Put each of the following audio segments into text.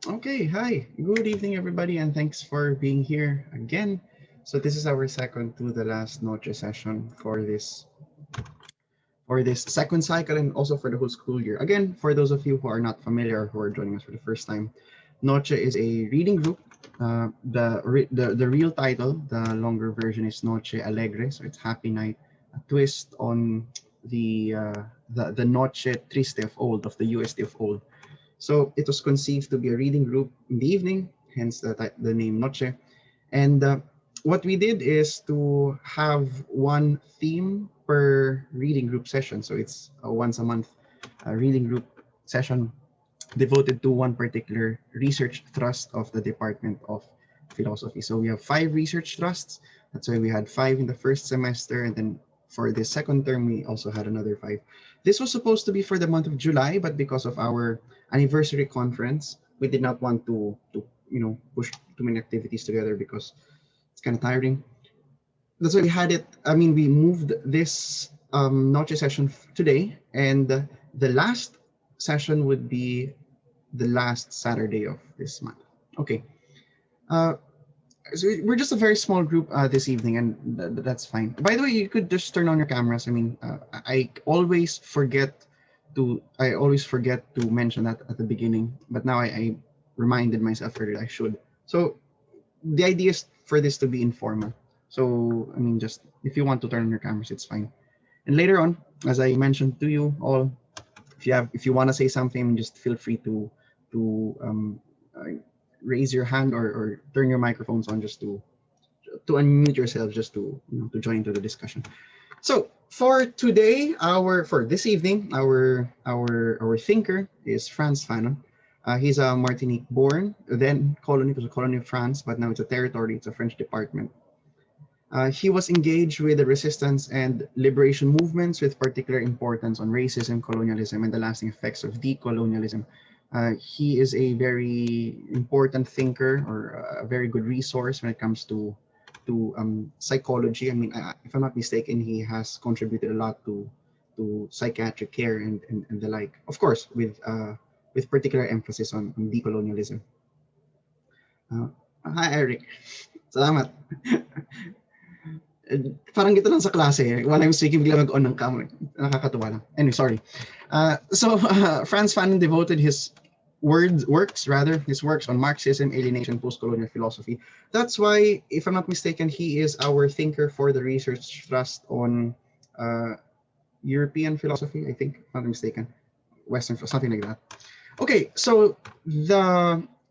Okay, hi. Good evening, everybody, and thanks for being here again. So this is our second to the last Noche session for this second cycle and also for the whole school year. Again, for those of you who are not familiar, who are joining us for the first time, Noche is a reading group. The real title, the longer version, is Noche Alegre, so it's Happy Night, a twist on the Noche Triste of old, of the UST of old. So it was conceived to be a reading group in the evening, hence the name Noche. And what we did is to have one theme per reading group session. So it's a once a month reading group session devoted to one particular research thrust of the Department of Philosophy. So we have 5 research thrusts. That's why we had 5 in the first semester, and then for the second term, we also had another 5. This was supposed to be for the month of July, but because of our anniversary conference, we did not want to push too many activities together because it's kind of tiring. That's why we had it. I mean, we moved this Noche session today, and the last session would be the last Saturday of this month. Okay. Uh, so we're just a very small group this evening, and that's fine. By the way, you could just turn on your cameras. I mean, I always forget to mention that at the beginning, but now I reminded myself that I should. So the idea is for this to be informal. So I mean, just if you want to turn on your cameras, it's fine. And later on, as I mentioned to you all, if you want to say something, just feel free to uh, raise your hand or turn your microphones on just to unmute yourself just to join into the discussion. So for today, for this evening, our thinker is Frantz Fanon. He's a Martinique born, then colony, it was a colony of France, but now it's a territory, it's a French department. He was engaged with the resistance and liberation movements with particular importance on racism, colonialism, and the lasting effects of decolonialism. He is a very important thinker or a very good resource when it comes to psychology. I mean, if I'm not mistaken, he has contributed a lot to psychiatric care and the like. Of course, with particular emphasis on decolonialism. Uh, Hi, Eric. Salamat. Parang gito lang sa klase. While I'm speaking, bigla mag-on ng camera. Nakakatuwa lang. Anyway, sorry. Frantz Fanon devoted his his works on Marxism, alienation, post-colonial philosophy. That's why, if I'm not mistaken, he is our thinker for the research thrust on European philosophy, I think, if I'm not mistaken. Western, something like that. Okay, so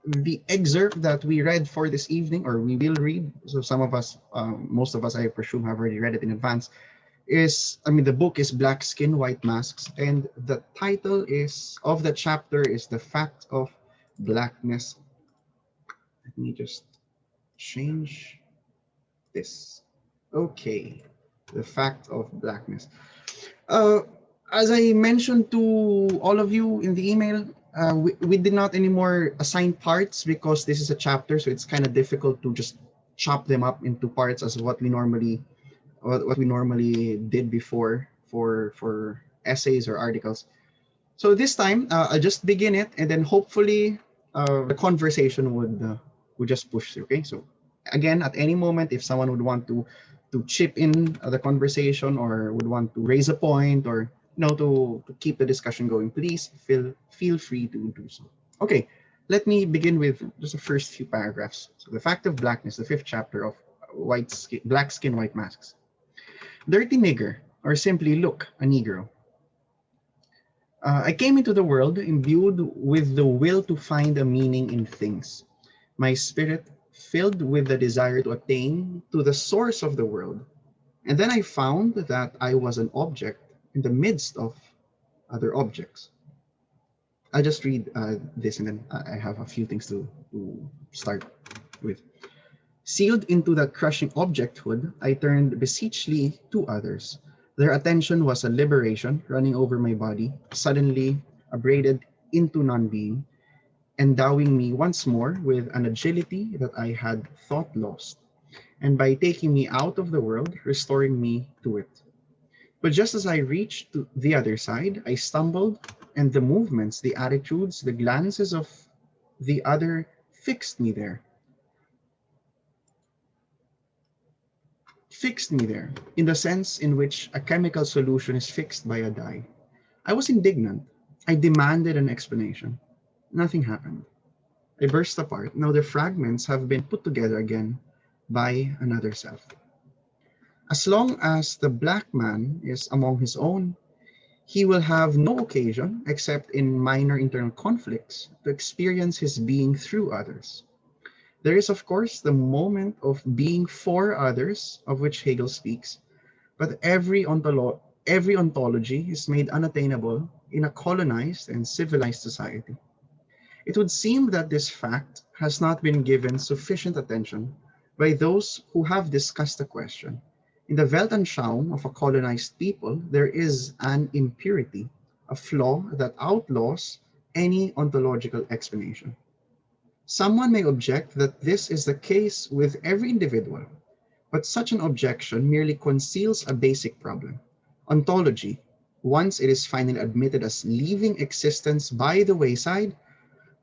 the excerpt that we read for this evening, or we will read, so some of us, most of us, I presume, have already read it in advance, the book is Black Skin, White Masks, and the title of the chapter is The Fact of Blackness. Let me just change this. Okay, The Fact of Blackness. Uh, as I mentioned to all of you in the email, we did not anymore assign parts because this is a chapter, so it's kind of difficult to just chop them up into parts as what we normally did before for essays or articles. So this time, I'll just begin it, and then hopefully the conversation would just push through. Okay, so again, at any moment, if someone would want to chip in the conversation or would want to raise a point or to keep the discussion going, please feel free to do so. Okay, let me begin with just the first few paragraphs. So the fact of blackness, the 5th chapter of Black Skin, White Masks. Dirty nigger, or simply look, a Negro. I came into the world imbued with the will to find a meaning in things. My spirit filled with the desire to attain to the source of the world. And then I found that I was an object in the midst of other objects. I'll just read this and then I have a few things to start with. Sealed into that crushing objecthood, I turned beseechingly to others. Their attention was a liberation running over my body, suddenly abraded into non-being, endowing me once more with an agility that I had thought lost, and by taking me out of the world, restoring me to it. But just as I reached to the other side, I stumbled, and the movements, the attitudes, the glances of The other fixed me there. Fixed me there, in the sense in which a chemical solution is fixed by a dye. I was indignant. I demanded an explanation. Nothing happened. I burst apart. Now the fragments have been put together again by another self. As long as the black man is among his own, he will have no occasion, except in minor internal conflicts, to experience his being through others. There is, of course, the moment of being for others, of which Hegel speaks, but every ontology is made unattainable in a colonized and civilized society. It would seem that this fact has not been given sufficient attention by those who have discussed the question. In the Weltanschauung of a colonized people, there is an impurity, a flaw that outlaws any ontological explanation. Someone may object that this is the case with every individual, but such an objection merely conceals a basic problem. Ontology, once it is finally admitted as leaving existence by the wayside,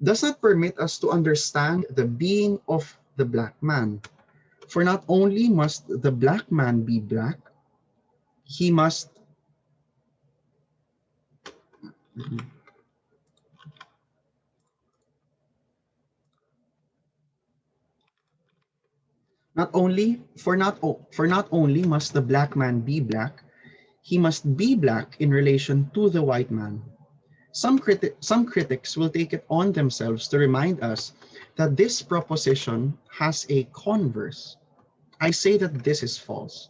does not permit us to understand the being of the black man. For not only must the black man be black, he must not only for not only must the black man be black, he must be black in relation to the white man. Some critics will take it on themselves to remind us that this proposition has a converse. I say that this is false.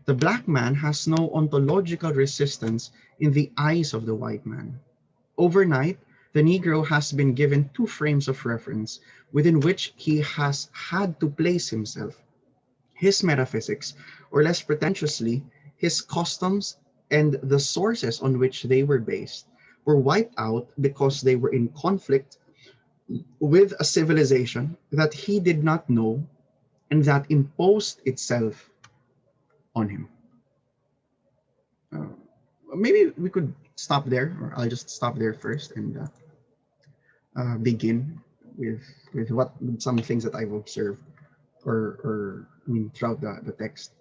The black man has no ontological resistance in the eyes of the white man. Overnight, the Negro has been given two frames of reference within which he has had to place himself. His metaphysics, or less pretentiously, his customs and the sources on which they were based, were wiped out because they were in conflict with a civilization that he did not know and that imposed itself on him. Uh, Maybe we could stop there, or I'll just stop there first and begin with what some things that I've observed, or I mean throughout the text.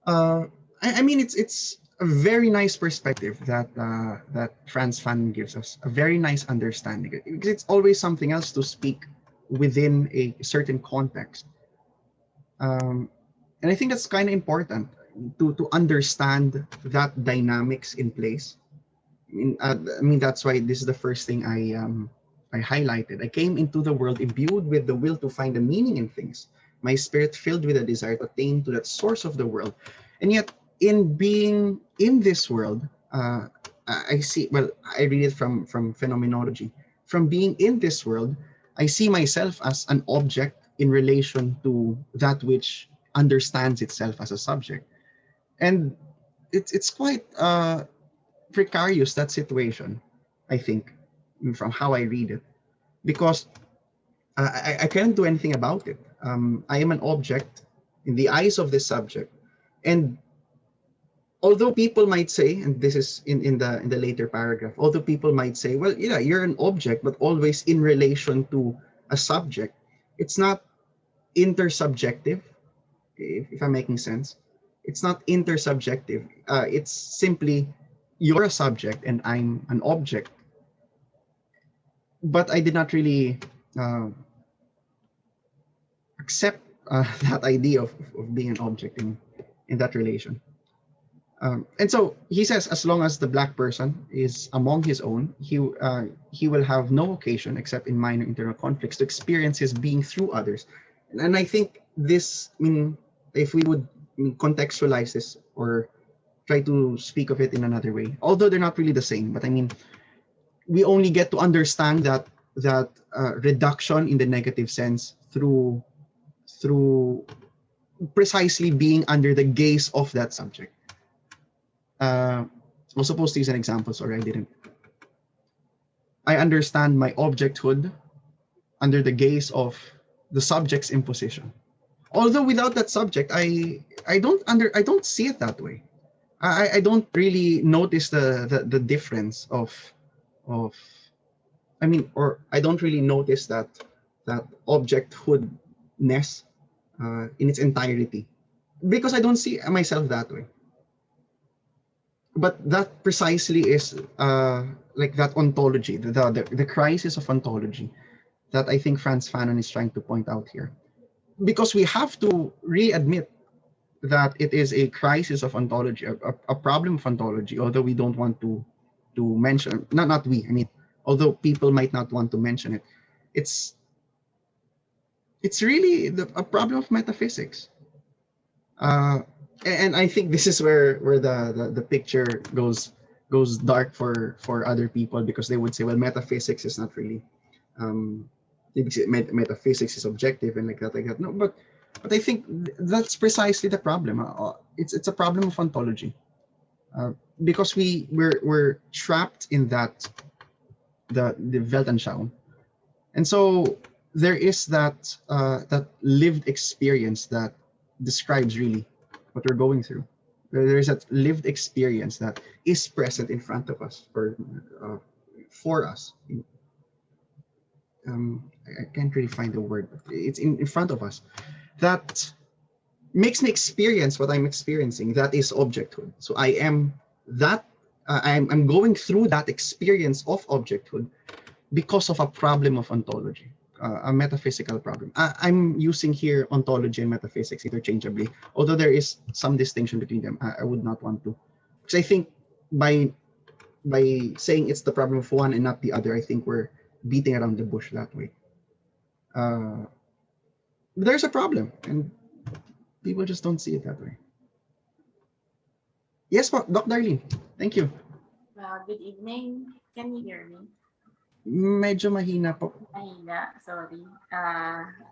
Uh, I mean it's a very nice perspective that that Frantz Fanon gives us, a very nice understanding, because it's always something else to speak within a certain context. And I think that's kind of important to understand that dynamics in place. I mean that's why this is the first thing I highlighted. I came into the world imbued with the will to find a meaning in things. My spirit filled with a desire to attain to that source of the world, and yet in being in this world, I see. Well, I read it from phenomenology. From being in this world, I see myself as an object in relation to that which understands itself as a subject, and it's quite precarious, that situation, I think, from how I read it, because I can't do anything about it. I am an object in the eyes of this subject, and although people might say, and this is in the later paragraph, although people might say, well, yeah, you're an object, but always in relation to a subject, it's not intersubjective, if I'm making sense. It's not intersubjective. It's simply you're a subject and I'm an object. But I did not really uh, accept that idea of being an object in that relation. And so he says, as long as the black person is among his own, he will have no occasion, except in minor internal conflicts, to experience his being through others. And I think this, I mean, if we would contextualize this or try to speak of it in another way, although they're not really the same, but I mean, we only get to understand that reduction in the negative sense through precisely being under the gaze of that subject. I was supposed to use an example, sorry, I didn't. I understand my objecthood under the gaze of the subject's imposition. Although without that subject, I don't see it that way. I don't really notice the difference of I mean, or I don't really notice that objecthoodness in its entirety because I don't see myself that way. But that precisely is like that ontology, the crisis of ontology that I think Frantz Fanon is trying to point out here. Because we have to readmit that it is a crisis of ontology, a problem of ontology, although we don't want to mention, not we, I mean, although people might not want to mention it, it's it's really a problem of metaphysics. Uh, and I think this is where the picture goes dark for other people because they would say, well, metaphysics is not really um, metaphysics is objective and like that. No, but I think that's precisely the problem. It's a problem of ontology uh, because we're trapped in that the Weltanschauung, and so there is that lived experience that describes really what we're going through. There is that lived experience that is present in front of us for us. I can't really find the word, but it's in front of us. That makes me experience what I'm experiencing. That is objecthood. So I am that. I'm going through that experience of objecthood because of a problem of ontology, a metaphysical problem. I'm using here ontology and metaphysics interchangeably, although there is some distinction between them. I would not want to, because I think by saying it's the problem of one and not the other, I think we're beating around the bush that way. Uh, there's a problem, and people just don't see it that way. Yes, po, Doc Darlene. Thank you. Good evening. Can you hear me? Medyo mahina po. Mahina, sorry.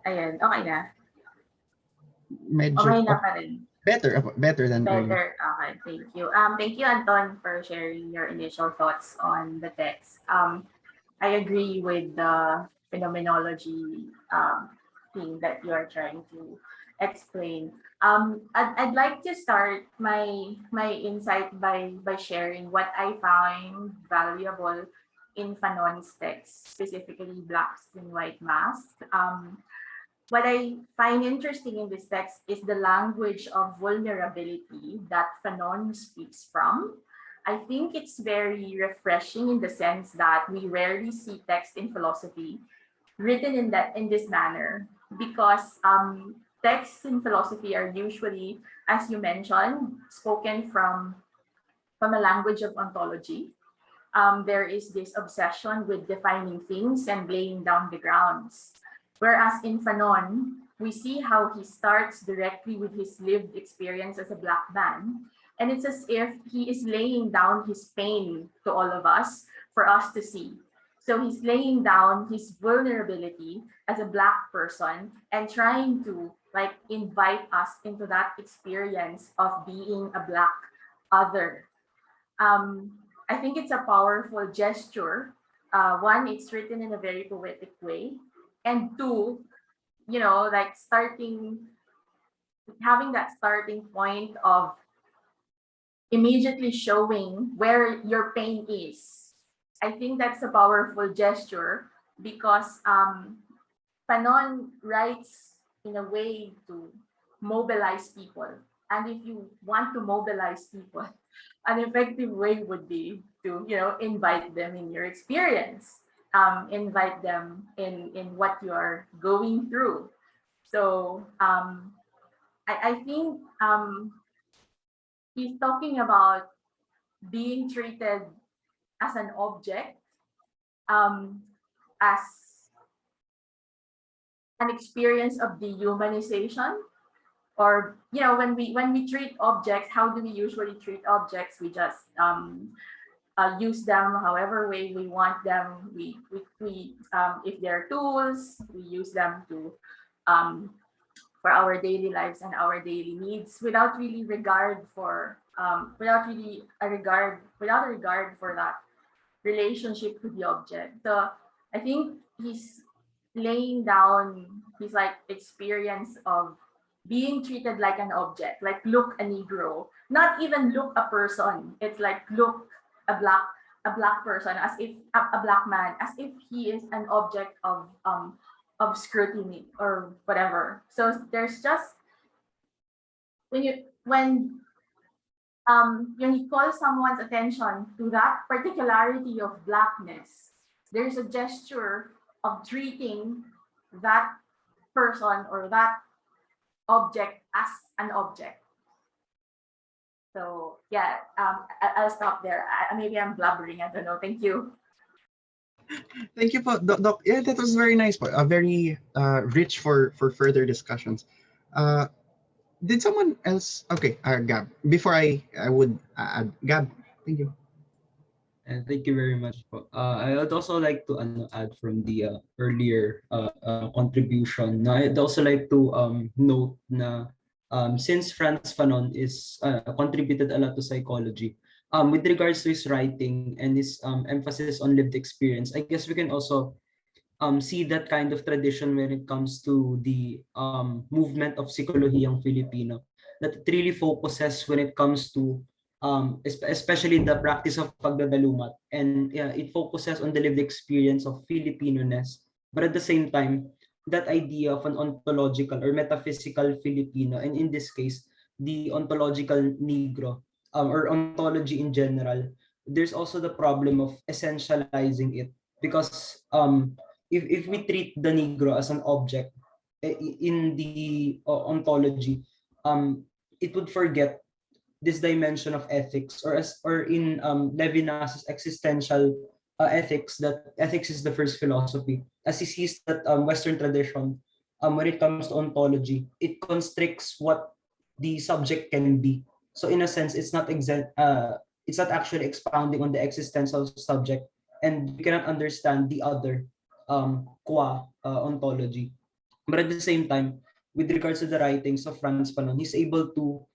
Ayan, okay na. Medyo Okay na pa rin. better than earlier. Better. Okay, thank you. Thank you, Anton, for sharing your initial thoughts on the text. I agree with the phenomenology thing that you are trying to explain. I'd like to start my insight by sharing what I found valuable in Fanon's text, specifically Blacks in White Mask. What I find interesting in this text is the language of vulnerability that Fanon speaks from. I think it's very refreshing in the sense that we rarely see text in philosophy written in this manner because texts in philosophy are usually, as you mentioned, spoken from a language of ontology. There is this obsession with defining things and laying down the grounds. Whereas in Fanon, we see how he starts directly with his lived experience as a Black man. And it's as if he is laying down his pain to all of us for us to see. So he's laying down his vulnerability as a Black person and trying to like invite us into that experience of being a Black other. I think it's a powerful gesture. One, it's written in a very poetic way. And two, like having that starting point of immediately showing where your pain is. I think that's a powerful gesture because Fanon writes in a way to mobilize people. And if you want to mobilize people, an effective way would be to, invite them in your experience, invite them in what you are going through. So I think he's talking about being treated as an object, um, as an experience of dehumanization, or when we treat objects, how do we usually treat objects? We just use them however way we want them. We if they're tools, we use them to for our daily lives and our daily needs without really regard for without a regard for that relationship to the object. So I think he's laying down his like experience of being treated like an object, like look a Negro, not even look a person. It's like look a Black a black person, as if a black man, as if he is an object of scrutiny or whatever. So there's just when you call someone's attention to that particularity of blackness, there's a gesture of treating that person or that object as an object. So yeah, I'll stop there. Maybe I'm blubbering. I don't know. Thank you. Thank you po, Doc. Yeah, that was very nice po. Very rich for further discussions. Uh, did someone else? Okay, Gab. Before I would add Gab. Thank you. And thank you very much po. I would also like to add from the earlier contribution. I'd also like to note na since Frantz Fanon is contributed a lot to psychology, with regards to his writing and his emphasis on lived experience, I guess we can also see that kind of tradition when it comes to the movement of Psikolohiyang Filipino, that it really focuses when it comes to especially the practice of pagdadalumat, and it focuses on the lived experience of Filipino-ness, but at the same time that idea of an ontological or metaphysical Filipino, and in this case the ontological Negro, or ontology in general. There's also the problem of essentializing it, because if we treat the Negro as an object in the ontology, it would forget this dimension of ethics, or in Levinas's existential ethics, that ethics is the first philosophy, as he sees that Western tradition, when it comes to ontology, it constricts what the subject can be. So in a sense, it's not actually expounding on the existential subject, and we cannot understand the other qua ontology. But at the same time, with regards to the writings of Frantz Fanon, he's able to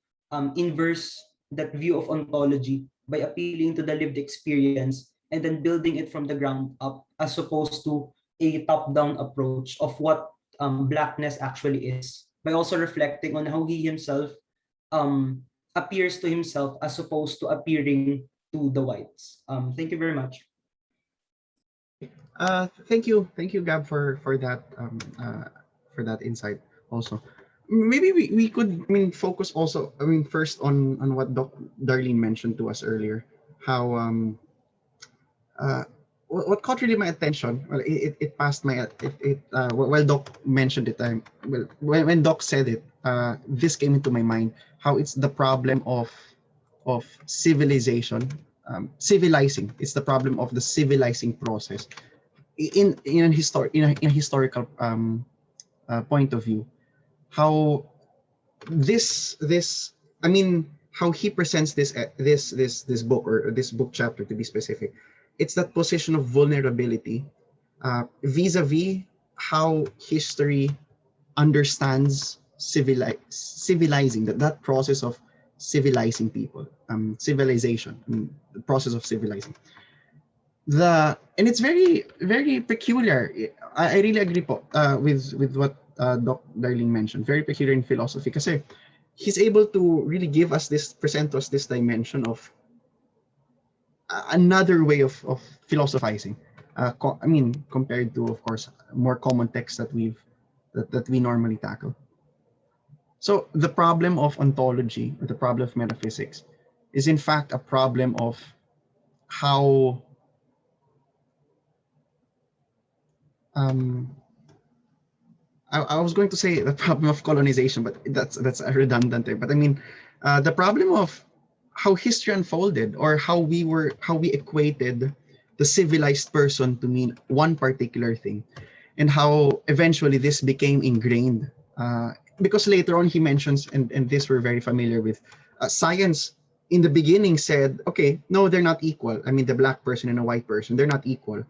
inverse that view of ontology by appealing to the lived experience and then building it from the ground up, as opposed to a top-down approach of what blackness actually is, by also reflecting on how he himself appears to himself as opposed to appearing to the whites. Thank you very much. Thank you, Gab, for that insight. Also, maybe we could, I mean, focus also. I mean, first on what Doc Darlene mentioned to us earlier, how uh, what caught really my attention. Well, it passed my it while Doc mentioned it. Well, when Doc said it, this came into my mind. How it's the problem of civilization, civilizing. It's the problem of the civilizing process in a historical point of view. How this I mean, how he presents this book, or this book chapter to be specific, it's that position of vulnerability vis-a-vis how history understands civilizing, that process of civilizing people, civilization, the process of civilizing. And it's very peculiar. I really agree po, with what Doc Darling mentioned. Very peculiar in philosophy, kasi he's able to really present us this dimension of another way of philosophizing. I mean, compared to, of course, more common texts that we normally tackle. So the problem of ontology, or the problem of metaphysics, is in fact a problem of how I was going to say the problem of colonization, but that's a redundant thing. But I mean, the problem of how history unfolded, or how we equated the civilized person to mean one particular thing, and how eventually this became ingrained. Because later on he mentions, and this we're very familiar with, science in the beginning said, okay, no, they're not equal. I mean, the black person and a white person, they're not equal.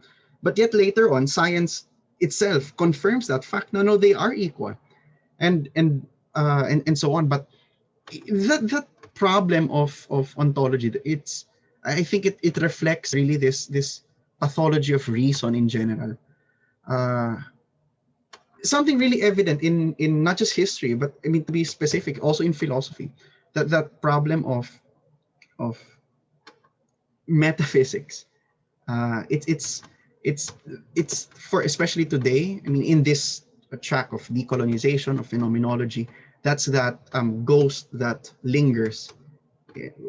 But yet later on, science itself confirms that fact. No, they are equal, and so on. But that problem of ontology, I think it reflects really this pathology of reason in general. Something really evident in not just history, but I mean, to be specific, also in philosophy, that problem of metaphysics It's it's for especially today. I mean, in this track of decolonization of phenomenology, that's that ghost that lingers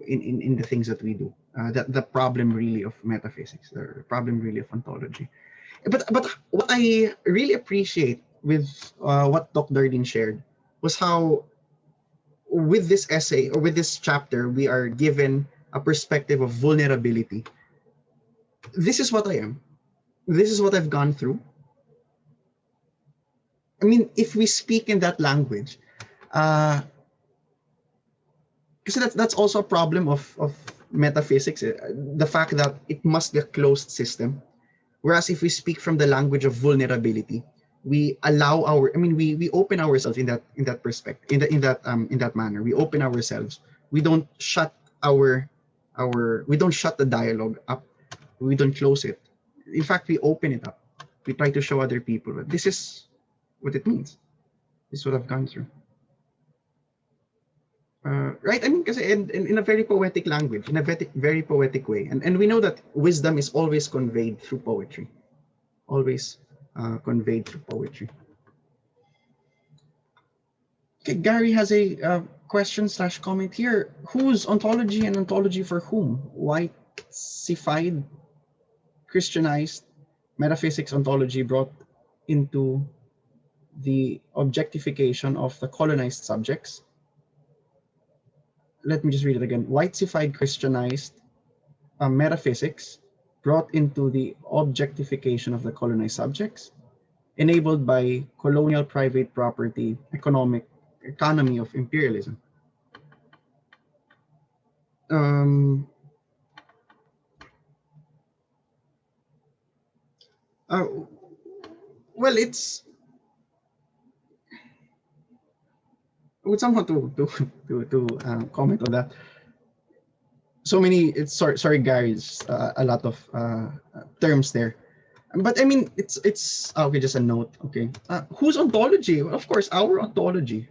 in the things that we do. That the problem really of metaphysics, the problem really of ontology. But what I really appreciate with what Dr. Darlene shared was how with this essay or with this chapter we are given a perspective of vulnerability. This is what I am. This is what I've gone through. I mean, if we speak in that language, uh, because that's also a problem of metaphysics, the fact that it must be a closed system. Whereas if we speak from the language of vulnerability, we allow our, I mean, we open ourselves in that perspective, in that manner. We open ourselves. We don't shut we don't shut the dialogue up. We don't close it. In fact, we open it up. We try to show other people that this is what it means. This is what I've gone through. Right? I mean, because in a very poetic language, in a very poetic way. And we know that wisdom is always conveyed through poetry. Always conveyed through poetry. Okay, Gary has a question/comment here. Whose ontology and ontology for whom? Whitesified, Christianized, metaphysics ontology brought into the objectification of the colonized subjects. Let me just read it again. Whitesified, Christianized metaphysics brought into the objectification of the colonized subjects, enabled by colonial private property economy of imperialism. Uh, well, it's would someone to comment on that. So many. It's sorry, guys. A lot of terms there. But I mean, it's okay. Just a note. Okay, whose ontology? Well, of course, our ontology.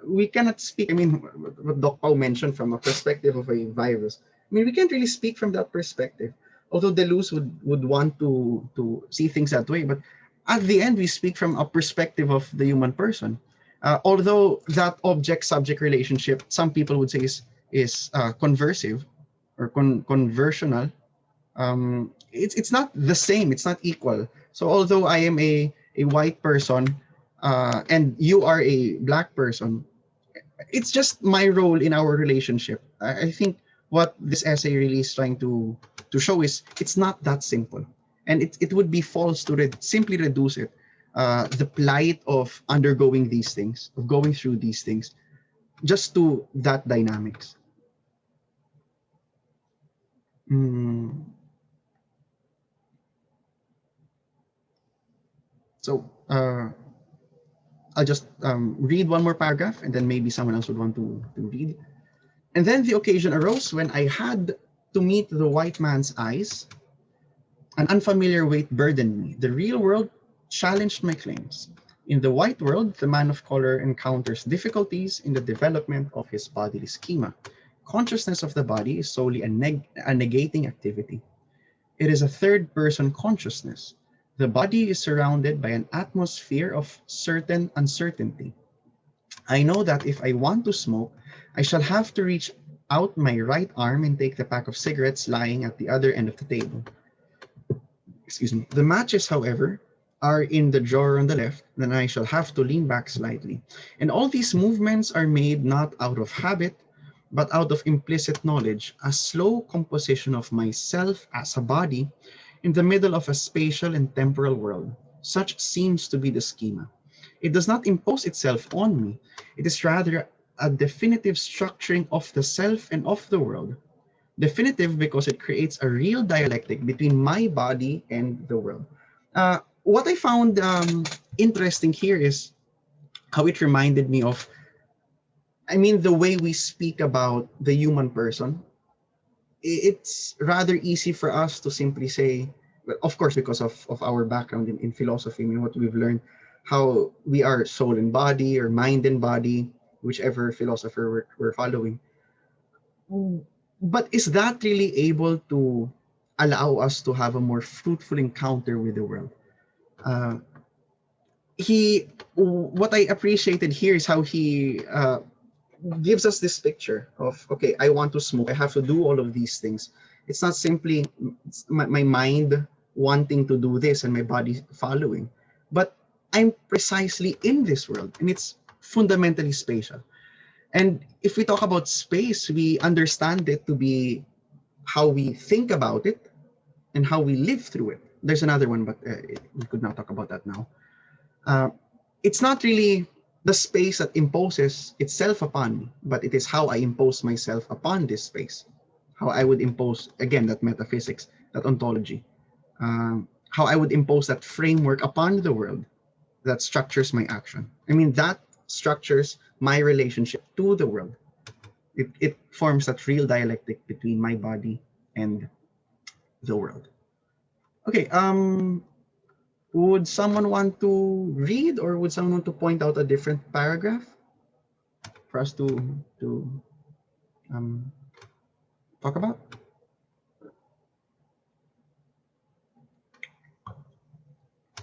We cannot speak. I mean, what Doc Pao mentioned from a perspective of a virus. I mean, we can't really speak from that perspective. Although Deleuze would want to see things that way, but at the end, we speak from a perspective of the human person. Although that object-subject relationship, some people would say is conversive or conversional. It's not the same. It's not equal. So although I am a white person and you are a black person, it's just my role in our relationship. I think what this essay really is trying to show is it's not that simple, and it would be false to simply reduce it, the plight of undergoing these things, of going through these things, just to that dynamics. So I'll just read one more paragraph, and then maybe someone else would want to read. And then the occasion arose when I had to meet the white man's eyes. An unfamiliar weight burdened me. The real world challenged my claims. In the white world, the man of color encounters difficulties in the development of his bodily schema. Consciousness of the body is solely a negating activity. It is a third-person consciousness. The body is surrounded by an atmosphere of certain uncertainty. I know that if I want to smoke, I shall have to reach out my right arm and take the pack of cigarettes lying at the other end of the table. Excuse me. The matches, however, are in the drawer on the left, then I shall have to lean back slightly. And all these movements are made not out of habit, but out of implicit knowledge, a slow composition of myself as a body in the middle of a spatial and temporal world. Such seems to be the schema. It does not impose itself on me. It is rather a definitive structuring of the self and of the world. Definitive because it creates a real dialectic between my body and the world. What I found interesting here is how it reminded me of, I mean, the way we speak about the human person. It's rather easy for us to simply say, well, of course, because of our background in philosophy, I mean, what we've learned, how we are soul and body or mind and body, whichever philosopher we're following. But is that really able to allow us to have a more fruitful encounter with the world. Uh, what I appreciated here is how he gives us this picture of, okay, I want to smoke, I have to do all of these things. It's not simply my mind wanting to do this and my body following, but I'm precisely in this world, and it's fundamentally spatial. And if we talk about space, we understand it to be how we think about it and how we live through it. There's another one, but we could not talk about that now. Uh, it's not really the space that imposes itself upon me, but it is how I impose myself upon this space. How I would impose, again, that metaphysics, that ontology. How I would impose that framework upon the world that structures my action. I mean, that structures my relationship to the world. It forms that real dialectic between my body and the world. Okay, would someone want to read, or would someone want to point out a different paragraph for us to um, talk about?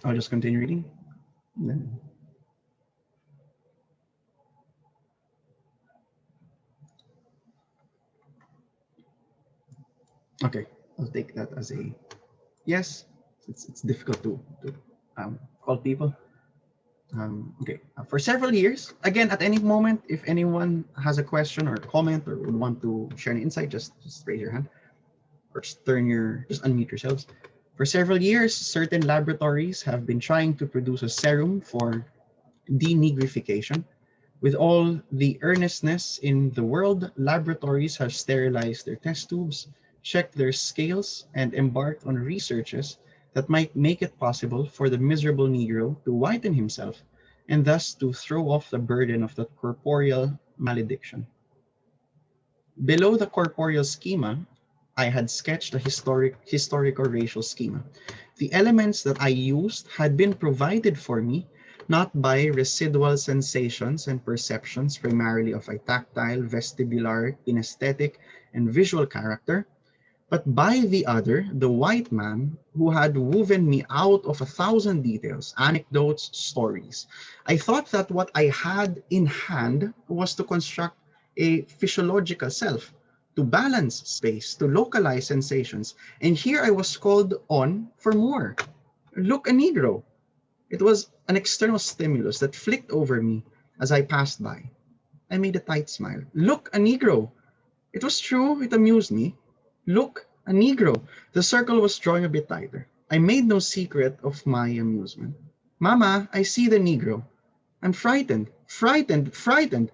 I'll just continue reading. Okay, I'll take that as a yes. It's difficult to call people. Okay, for several years, again, at any moment, if anyone has a question or comment or would want to share an insight, just raise your hand or just unmute yourselves. For several years, certain laboratories have been trying to produce a serum for denigrification. With all the earnestness in the world, laboratories have sterilized their test tubes, checked their scales, and embarked on researches that might make it possible for the miserable Negro to whiten himself and thus to throw off the burden of that corporeal malediction. Below the corporeal schema, I had sketched a historical racial schema. The elements that I used had been provided for me not by residual sensations and perceptions primarily of a tactile, vestibular, kinesthetic, and visual character, but by the other, the white man who had woven me out of 1,000 details, anecdotes, stories. I thought that what I had in hand was to construct a physiological self, to balance space, to localize sensations. And here I was called on for more. Look, a Negro. It was an external stimulus that flicked over me as I passed by. I made a tight smile. Look, a Negro. It was true, it amused me. Look, a Negro. The circle was drawing a bit tighter. I made no secret of my amusement. Mama, I see the Negro. I'm frightened, frightened, frightened.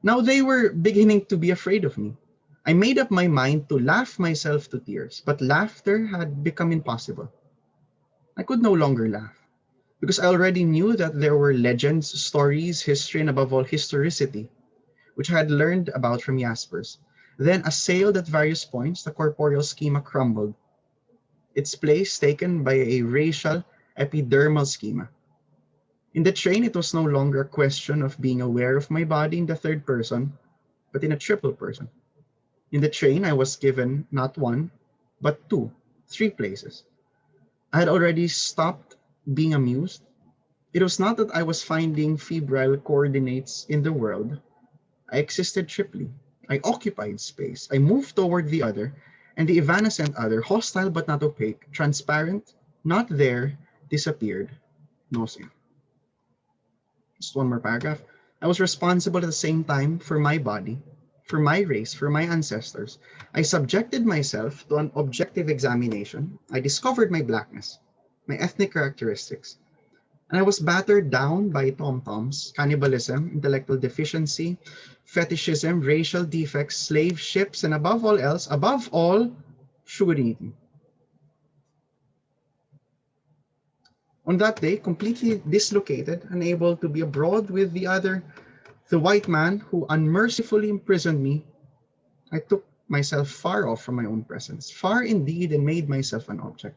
Now they were beginning to be afraid of me. I made up my mind to laugh myself to tears, but laughter had become impossible. I could no longer laugh, because I already knew that there were legends, stories, history, and above all, historicity, which I had learned about from Jaspers. Then, assailed at various points, the corporeal schema crumbled, its place taken by a racial epidermal schema. In the train, it was no longer a question of being aware of my body in the third person, but in a triple person. In the train, I was given not one, but two, three places. I had already stopped being amused. It was not that I was finding febrile coordinates in the world. I existed triply. I occupied space. I moved toward the other, and the evanescent other, hostile but not opaque, transparent, not there, disappeared. Nausea. Just one more paragraph. I was responsible at the same time for my body, for my race, for my ancestors. I subjected myself to an objective examination. I discovered my blackness, my ethnic characteristics, and I was battered down by tom-toms, cannibalism, intellectual deficiency, fetishism, racial defects, slave ships, and above all else, above all, sugar eating. On that day, completely dislocated, unable to be abroad with the other, the white man who unmercifully imprisoned me, I took myself far off from my own presence, far indeed, and made myself an object.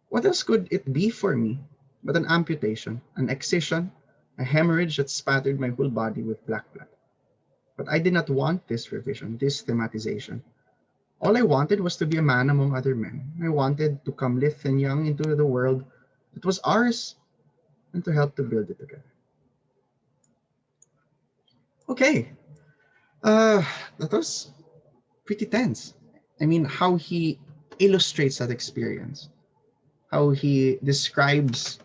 What else could it be for me but an amputation, an excision, a hemorrhage that spattered my whole body with black blood? But I did not want this revision, this thematization. All I wanted was to be a man among other men. I wanted to come lithe and young into the world that was ours and to help to build it together. Okay, uh, that was pretty tense. I mean, how he illustrates that experience, how he describes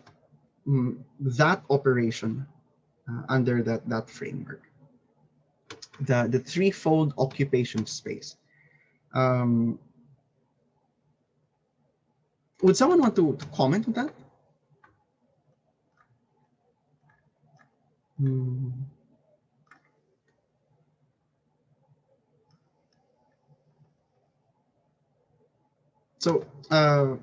that operation under that framework, the threefold occupation of space. Um, would someone want to comment on that? Hmm. So, well,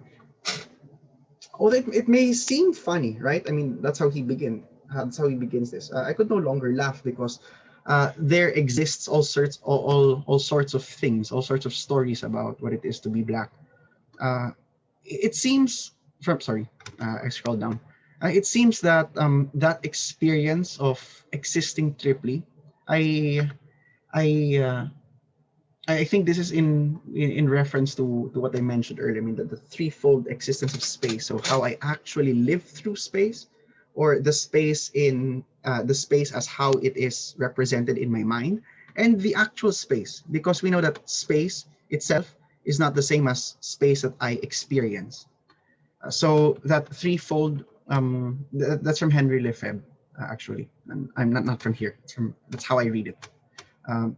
it may seem funny, right? I mean, that's how he begin. That's how he begins this. I could no longer laugh because there exists all sorts of things, all sorts of stories about what it is to be black. Uh, it seems from sorry, I scrolled down. It seems that that experience of existing triply, I I uh, I think this is in reference to what I mentioned earlier. I mean, the threefold existence of space. So how I actually live through space, or the space as how it is represented in my mind, and the actual space, because we know that space itself is not the same as space that I experience. So that threefold, that's from Henry Lefebvre, actually. And I'm not from here. That's how I read it. Um,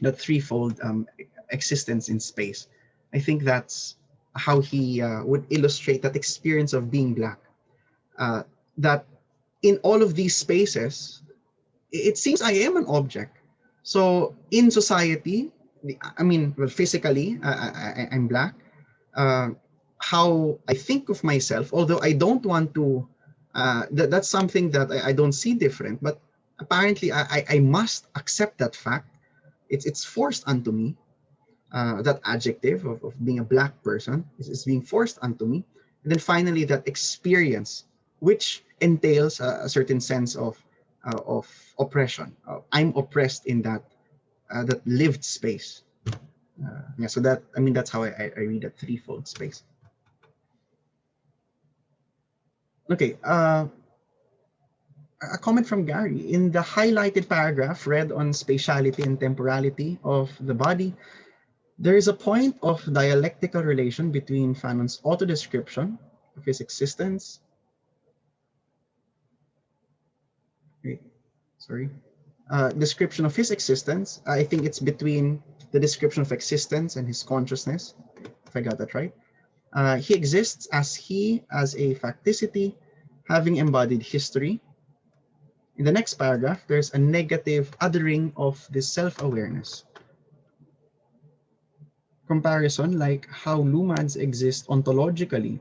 the threefold existence in space. I think that's how he would illustrate that experience of being black. Uh, that in all of these spaces, it seems I am an object. So in society, I mean, well, physically, I'm black. Uh, how I think of myself, although I don't want to, that's something that I don't see different, but apparently I must accept that fact. It's forced onto me. That adjective of being a black person is being forced onto me. And then finally, that experience, which entails a certain sense of oppression. I'm oppressed in that lived space. Yeah, so that I mean that's how I read that threefold space. Okay, a comment from Gary. In the highlighted paragraph read on spatiality and temporality of the body, there is a point of dialectical relation between Fanon's auto-description of his existence. Wait, sorry. Description of his existence. I think it's between the description of existence and his consciousness, if I got that right. He exists as a facticity, having embodied history. In the next paragraph, there's a negative othering of this self-awareness. Comparison like how lumads exist ontologically,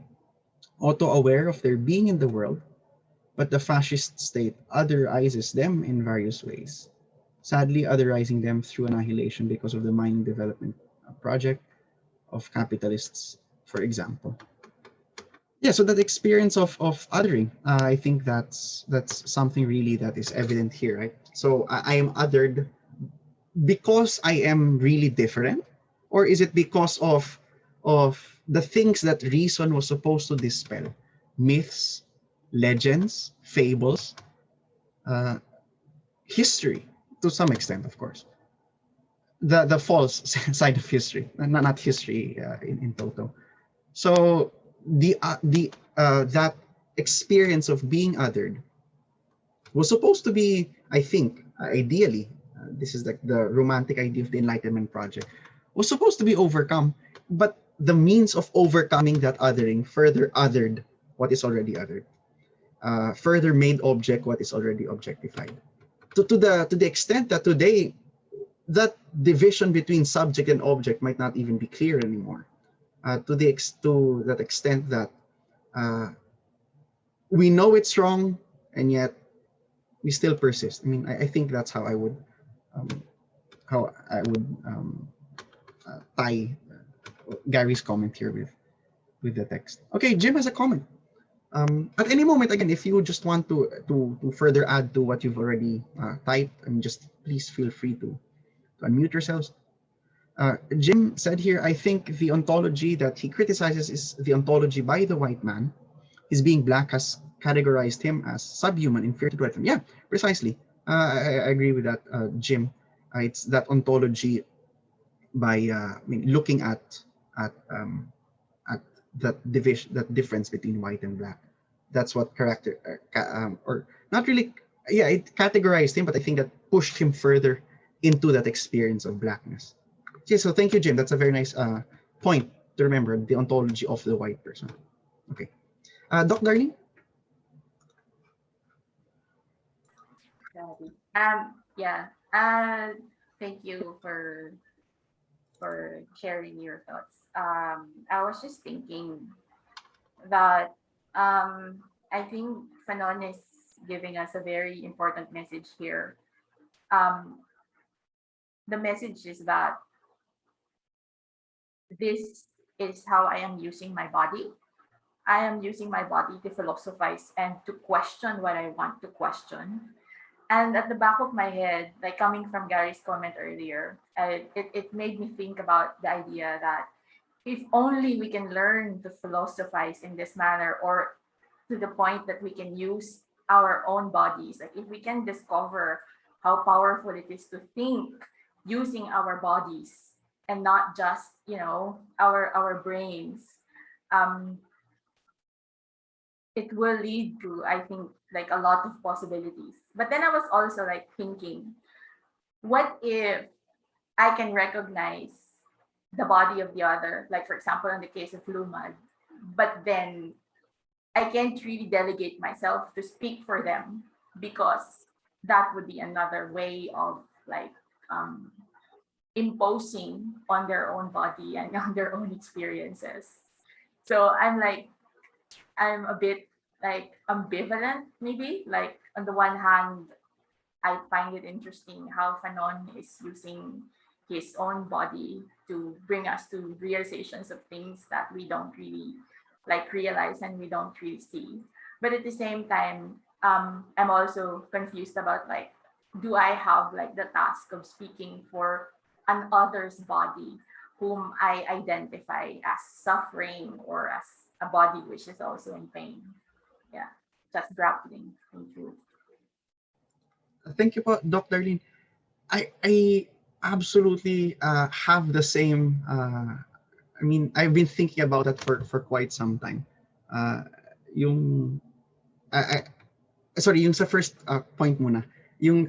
auto-aware of their being in the world, but the fascist state otherizes them in various ways, sadly otherizing them through annihilation because of the mining development project of capitalists, for example. Yeah, so that experience of othering, I think that's something really that is evident here, right? So I am othered because I am really different, or is it because of the things that reason was supposed to dispel? Myths, legends, fables, uh, history, to some extent, of course. The false side of history, not history in total. So the that experience of being othered was supposed to be, I think, ideally, this is the romantic idea of the Enlightenment project, was supposed to be overcome, but the means of overcoming that othering further othered what is already othered, further made object what is already objectified. To the extent that today, that division between subject and object might not even be clear anymore. To that extent that uh, we know it's wrong, and yet we still persist. I mean, I think that's um, how I would tie Gary's comment here with the text. Okay, Jim has a comment. At any moment, again, if you just want to further add to what you've already typed, just please feel free to unmute yourselves. Jim said here, I think the ontology that he criticizes is the ontology by the white man. His being black has categorized him as subhuman, inferior to the white man. Yeah, precisely. I agree with that, Jim. It's that ontology by looking at that division, that difference between white and black. That's what or not really. Yeah, it categorized him, but I think that pushed him further into that experience of blackness. Okay, so thank you, Jim. That's a very nice point to remember, the ontology of the white person. Okay, Doc Darlene. Yeah. Thank you for sharing your thoughts. I was just thinking that I think Fanon is giving us a very important message here. Um, the message is that this is how I am using my body. I am using my body to philosophize and to question what I want to question. And at the back of my head, like coming from Gary's comment earlier, it made me think about the idea that if only we can learn to philosophize in this manner, or to the point that we can use our own bodies, like if we can discover how powerful it is to think using our bodies and not just our brains, um it will lead to, I think, like a lot of possibilities. But then I was also like thinking, what if I can recognize the body of the other, like for example in the case of Lumad, but then I can't really delegate myself to speak for them, because that would be another way of like um, imposing on their own body and on their own experiences. So I'm a bit like ambivalent, maybe. Like on the one hand, I find it interesting how Fanon is using his own body to bring us to realizations of things that we don't really like realize and we don't really see. But at the same time, I'm also confused about like, do I have like the task of speaking for an other's body whom I identify as suffering or as a body which is also in pain? Yeah, just grappling. Thank you. Thank you, po, Doc Darlene. I absolutely have the same. I've been thinking about that for quite some time. Uh, yung sorry, yung sa first point muna, yung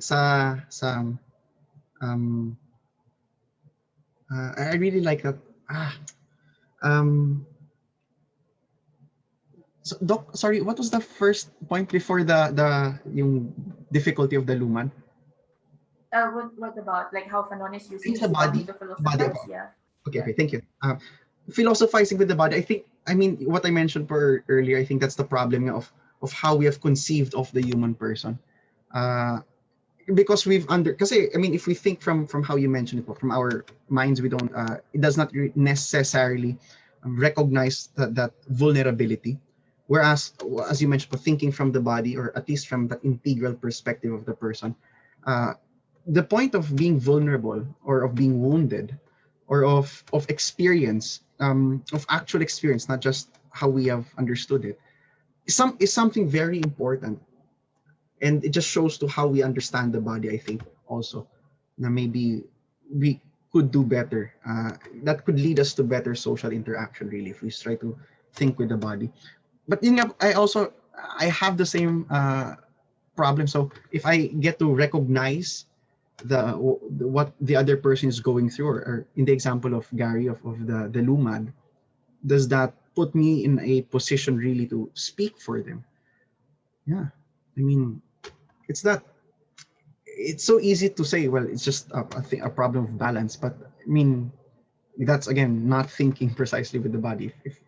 um I really like that. Um, so Doc, sorry, what was the first point before the yung difficulty of the luman? What about like how Fanon is using It's a his body body, to body. philosophize? Yeah. Okay, Yeah. okay, thank you. Philosophizing with the body, what I mentioned earlier, I think that's the problem of how we have conceived of the human person. Uh, because if we think from how you mentioned it, from our minds, we don't, it does not necessarily recognize that vulnerability. Whereas, as you mentioned, thinking from the body, or at least from the integral perspective of the person, uh, the point of being vulnerable, or of being wounded, or of experience, of actual experience, not just how we have understood it, is something very important, and it just shows to how we understand the body. I think also, na maybe we could do better. That could lead us to better social interaction, really, if we try to think with the body. But I have the same problem. So if I get to recognize what the other person is going through, or in the example of Gary, of the lumad, does that put me in a position really to speak for them? Yeah, I mean, it's that it's so easy to say, well, it's just a problem of balance. But I mean, that's again not thinking precisely with the body. If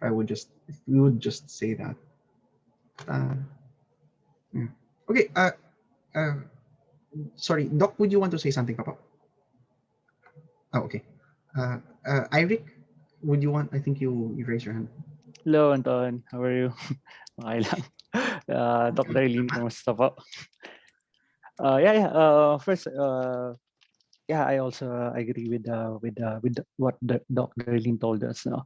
we would just say that. Uh, yeah. Okay. Uh, Sorry, Doc. Would you want to say something, Papa? Oh, okay. Iric, would you want? I think you raised your hand. Hello, Anton. How are you? Okay lang. Dr. Eileen, kamusta po? Yeah. First, yeah, I also agree with what Dr. Lin told us. No,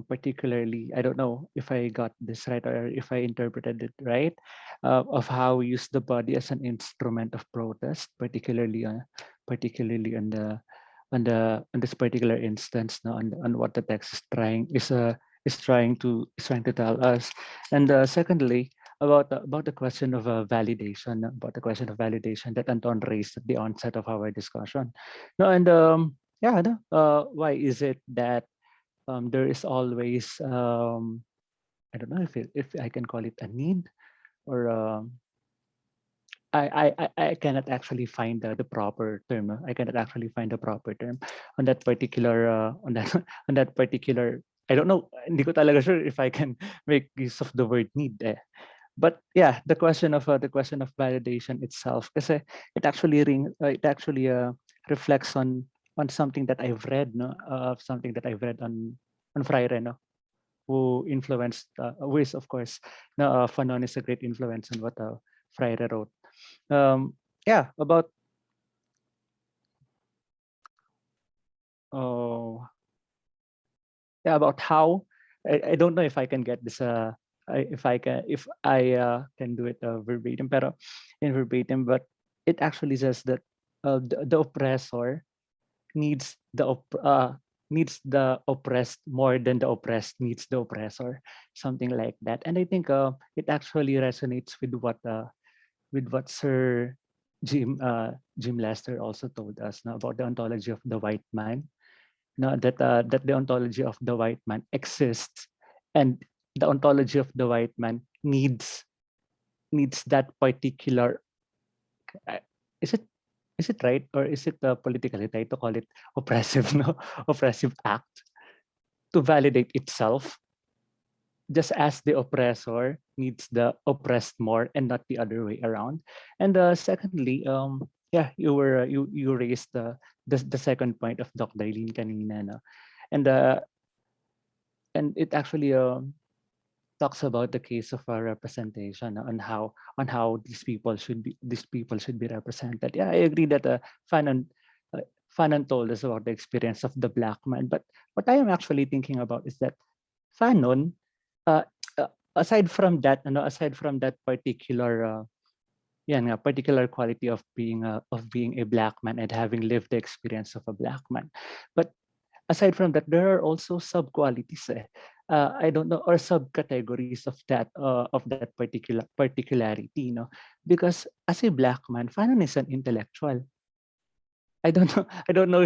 particularly, I don't know if I got this right or if I interpreted it right, of how we use the body as an instrument of protest, particularly on this particular instance, no, on what the text is trying to tell us, and secondly, about the question of validation that Anton raised at the onset of our discussion. No, and yeah, no, why is it that there is always I don't know if I can call it a need, or I cannot actually find the proper term. I cannot actually find the proper term on that particular on that on that particular. I don't know. Hindi ko talaga sure if I can make use of the word need. But yeah, the question of validation itself, because it actually reflects on something that I've read, no, something that I've read on Freire, no, who influenced, who is of course, no, Fanon is a great influence on what Freire wrote. Yeah, about oh yeah, about how I don't know if I can get this if I can do it verbatim, pero in verbatim, but it actually says that the oppressor needs needs the oppressed more than the oppressed needs the oppressor, something like that. And I think it actually resonates with what Sir Jim Lester also told us, no, about the ontology of the white man, no, that the ontology of the white man exists, and the ontology of the white man needs that particular uh, is it is it right, or is it politically right to call it oppressive, no, oppressive act to validate itself, just as the oppressor needs the oppressed more and not the other way around. And secondly, yeah, you raised the second point of Doc Dailin kanina, no? and uh, and it actually talks about the case of representation, on how these people should be represented. Yeah, I agree that uh, Fanon told us about the experience of the black man, but what I am actually thinking about is that Fanon, uh, aside from that particular particular quality of being a black man and having lived the experience of a black man, but aside from that, there are also sub qualities. I don't know, or subcategories of that particularity. Because as a black man, Fanon is an intellectual. I don't know. I don't know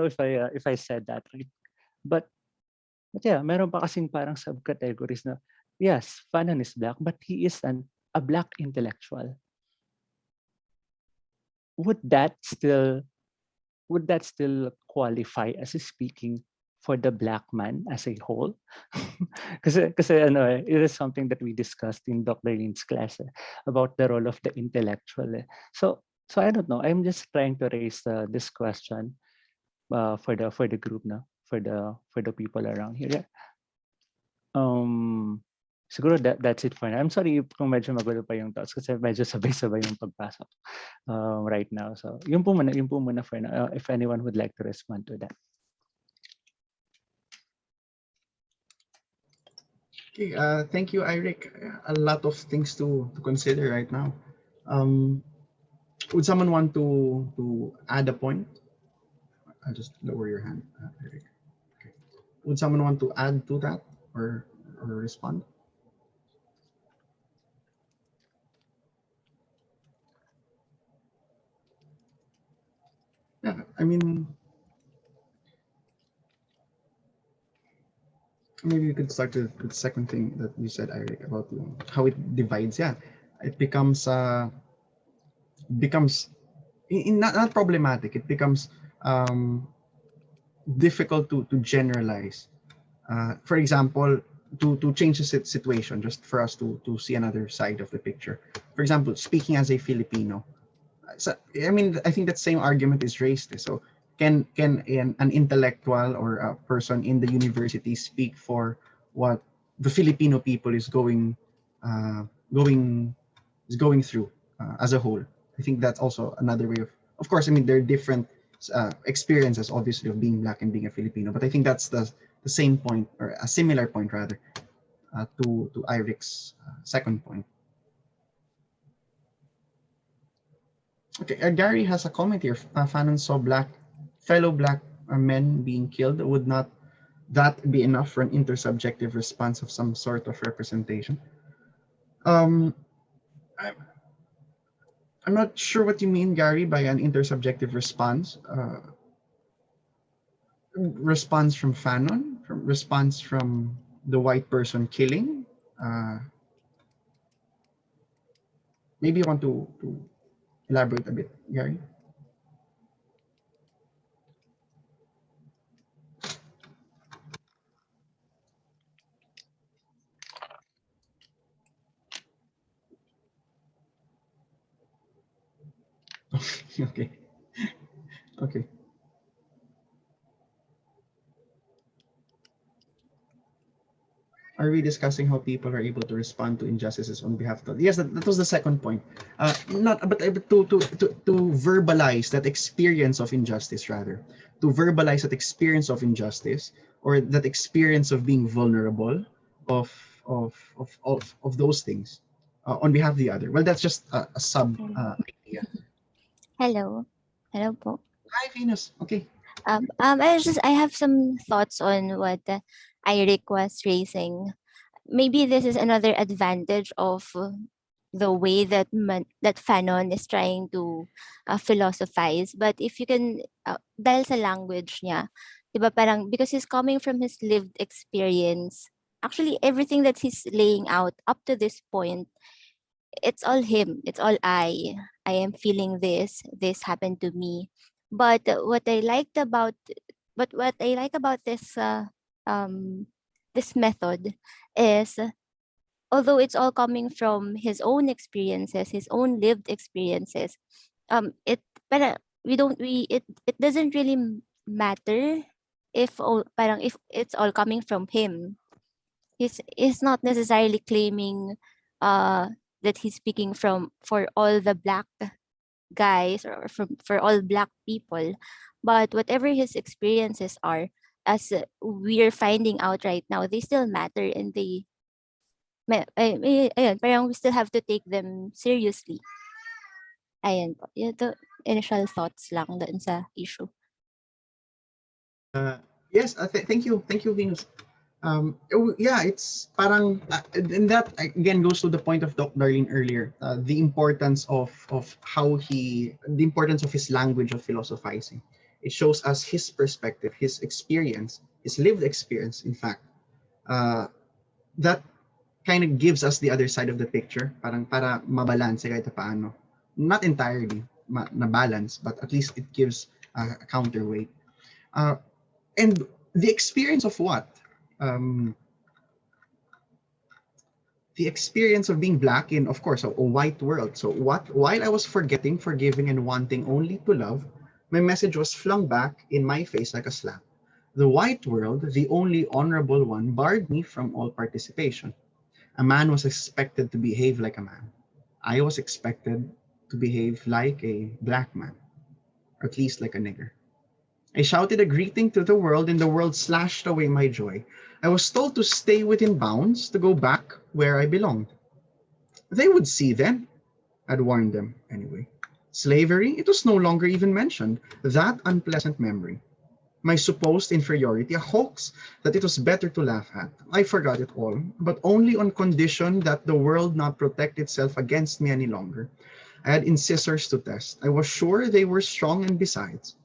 if I said that right. But yeah, meron pa kasing parang subcategories na yes, Fanon is black, but he is a black intellectual. Would that still qualify as speaking for the black man as a whole? Because it is something that we discussed in Dr. Lin's class about the role of the intellectual. So I don't know. I'm just trying to raise this question for the group now, for the people around here. Yeah. Siguro that's it for now. I'm sorry kung medyo magulo pa yung thoughts kasi medyo sabay-sabay yung pagpasok right now. So yun po muna for now. If anyone would like to respond to that. Okay, thank you, Eric. A lot of things to consider right now. Would someone want to add a point? I'll just lower your hand, Eric. Okay. Would someone want to add to that or respond? Yeah, I mean, maybe we could start with the second thing that you said, Eric, about how it divides. Yeah, it becomes not problematic. It becomes difficult to generalize. For example, to change the situation, just for us to see another side of the picture. For example, speaking as a Filipino, so I mean, I think that same argument is raised. So can an intellectual or a person in the university speak for what the Filipino people is uh, going going through as a whole? I think that's also another way of course. I mean, there are different experiences, obviously, of being Black and being a Filipino. But I think that's the same point, or a similar point rather, to Irik's second point. Okay, Gary has a comment here. Fanon saw fellow black men being killed. Would not that be enough for an intersubjective response of some sort of representation? Um, I, I'm not sure what you mean, Gary, by an intersubjective response. Response from Fanon, from response from the white person killing. Maybe you want to elaborate a bit, Gary. Okay. Okay. Are we discussing how people are able to respond to injustices on behalf of? Yes, that was the second point. Not, but to verbalize that experience of injustice, rather, to verbalize that experience of injustice, or that experience of being vulnerable, of of those things, on behalf of the other. Well, that's just a sub idea. Hello. Hello po. Hi, Venus. Okay. I have some thoughts on what Iric was raising. Maybe this is another advantage of the way that that Fanon is trying to philosophize. But if you can, dahil sa language niya, diba parang, because he's coming from his lived experience, actually everything that he's laying out up to this point, it's all him. It's all I am feeling this. This happened to me. But what I liked about, this this method is, although it's all coming from his own experiences, his own lived experiences, it para we it doesn't really matter if parang if it's all coming from him. He's not necessarily claiming that he's speaking for all the black guys, or for all black people, but whatever his experiences are, as we're finding out right now, they still matter, and ayun, parang we still have to take them seriously. Ayan po. Ito, initial thoughts lang doon sa issue. Yes, thank you, Venus. Yeah, it's parang, and that again goes to the point of Doc Darlene earlier, the importance of the importance of his language of philosophizing. It shows us his perspective, his experience, his lived experience, in fact, that kind of gives us the other side of the picture, parang para mabalanse kahit paano. Not entirely na balance, but at least it gives a counterweight. And the experience of what? The experience of being black in, of course, a white world. So while I was forgetting, forgiving, and wanting only to love, my message was flung back in my face like a slap. The white world, the only honorable one, barred me from all participation. A man was expected to behave like a man. I was expected to behave like a black man, or at least like a nigger. I shouted a greeting to the world, and the world slashed away my joy. I was told to stay within bounds, to go back where I belonged. They would see then, I'd warned them anyway. Slavery, it was no longer even mentioned, that unpleasant memory. My supposed inferiority, a hoax that it was better to laugh at. I forgot it all, but only on condition that the world not protect itself against me any longer. I had incisors to test. I was sure they were strong, and besides,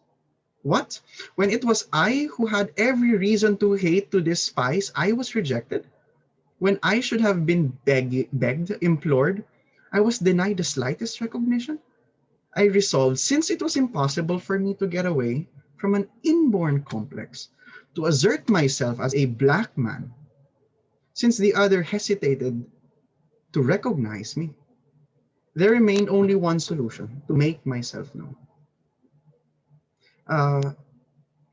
what? When it was I who had every reason to hate, to despise, I was rejected? When I should have been begged, implored, I was denied the slightest recognition? I resolved, since it was impossible for me to get away from an inborn complex, to assert myself as a black man, since the other hesitated to recognize me. There remained only one solution, to make myself known. I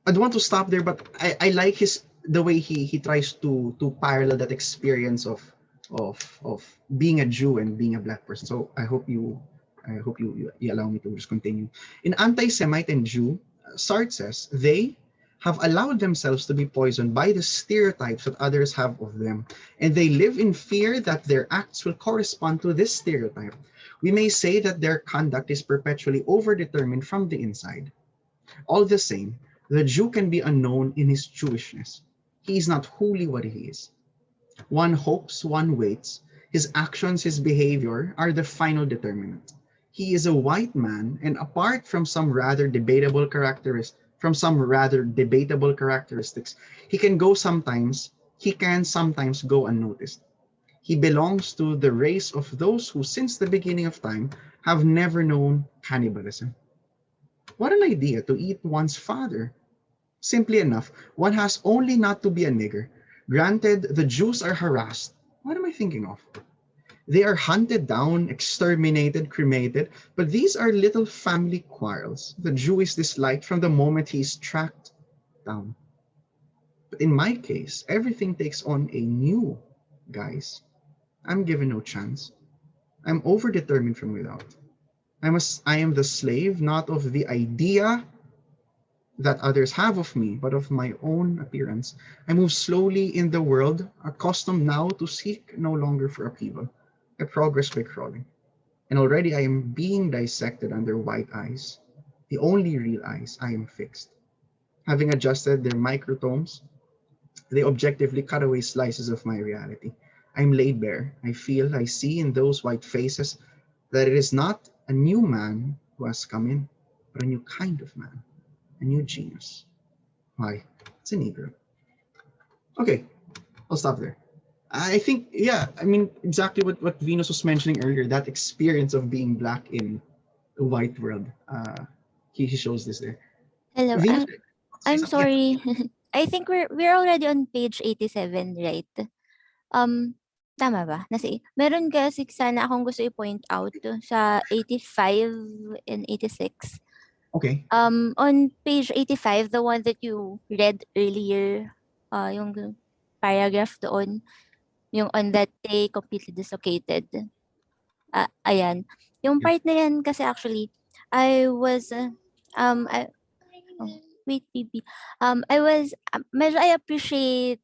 don't want to stop there, but I like the way he tries to parallel that experience of being a Jew and being a black person. So I hope you allow me to just continue. In Anti-Semite and Jew, Sartre says they have allowed themselves to be poisoned by the stereotypes that others have of them, and they live in fear that their acts will correspond to this stereotype. We may say that their conduct is perpetually overdetermined from the inside. All the same, the Jew can be unknown in his Jewishness. He is not wholly what he is. One hopes, one waits. His actions, his behavior are the final determinant. He is a white man, and apart from some rather debatable characteristics, he can sometimes go unnoticed. He belongs to the race of those who, since the beginning of time, have never known cannibalism. What an idea to eat one's father! Simply enough, one has only not to be a nigger. Granted, the Jews are harassed. What am I thinking of? They are hunted down, exterminated, cremated, but these are little family quarrels. The Jew is disliked from the moment he is tracked down. But in my case, everything takes on a new guise. I'm given no chance. I'm overdetermined from without. I am the slave not of the idea that others have of me, but of my own appearance. I move slowly in the world, accustomed now to seek no longer for upheaval. I progress by crawling. And already I am being dissected under white eyes, the only real eyes. I am fixed. Having adjusted their microtomes, they objectively cut away slices of my reality. I'm laid bare. I feel, I see in those white faces that it is not a new man who has come in, but a new kind of man, a new genius. Why? It's a Negro. Okay, I'll stop there. I think, yeah, I mean, exactly what Venus was mentioning earlier, that experience of being black in a white world. He shows this there. Hello. Venus, say I'm something. Yeah. sorry. I think we're already on page 87, right? Tama ba? Meron kasi sana akong gusto i-point out sa 85 and 86. Okay. On page 85, the one that you read earlier, yung paragraph doon, yung on that day completely dislocated. Ayan. Yung Yeah. part na yan kasi actually, I was, oh, wait, baby. Medyo I appreciate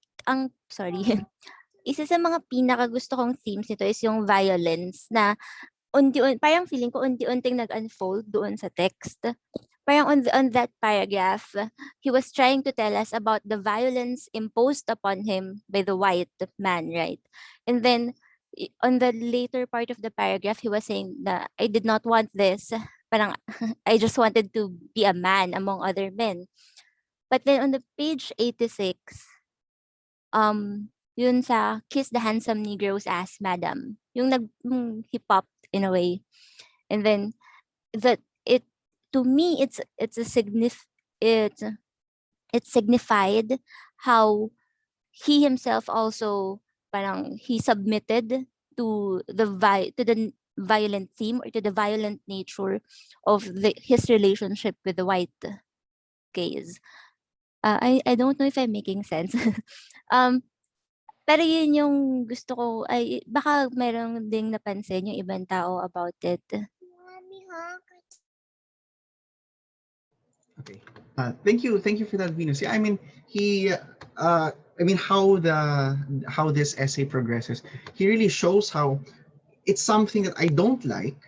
sorry. Isa sa mga pinakagusto kong themes nito is yung violence na parang feeling ko unti-unting nag-unfold doon sa text. Parang on that paragraph, he was trying to tell us about the violence imposed upon him by the white man, right? And then on the later part of the paragraph, he was saying that I did not want this. Parang I just wanted to be a man among other men. But then on the page 86, yun sa Kiss the Handsome Negro's Ass, Madam. He popped in a way. And then that it to me it's a it signified how he himself also parang he submitted to the violent theme or to the violent nature of his relationship with the white gays. I don't know if I'm making sense. um Pero yun yung gusto ko ay baka meron ding napansin yung ibang tao about it. Okay. Thank you for that, Venus. Yeah, I mean, how this essay progresses, he really shows how it's something that I don't like.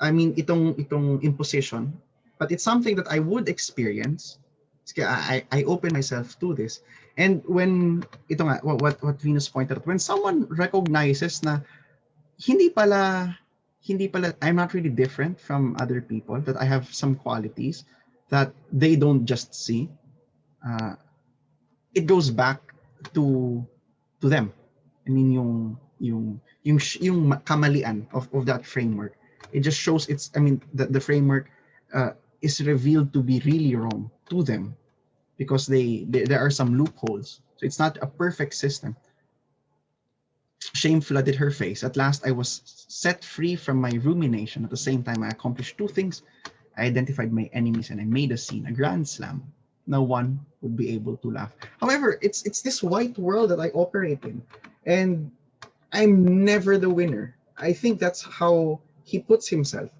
I mean, itong imposition, but it's something that I would experience. Kaya I open myself to this. And when ito nga, what Venus pointed out, when someone recognizes na hindi pala I'm not really different from other people, that I have some qualities that they don't just see, it goes back to them. I mean, yung kamalian of that framework. It just shows the framework is revealed to be really wrong to them because there are some loopholes. So it's not a perfect system. Shame flooded her face. At last, I was set free from my rumination. At the same time, I accomplished two things. I identified my enemies and I made a scene, a grand slam. No one would be able to laugh. However, it's this white world that I operate in, and I'm never the winner. I think that's how he puts himself.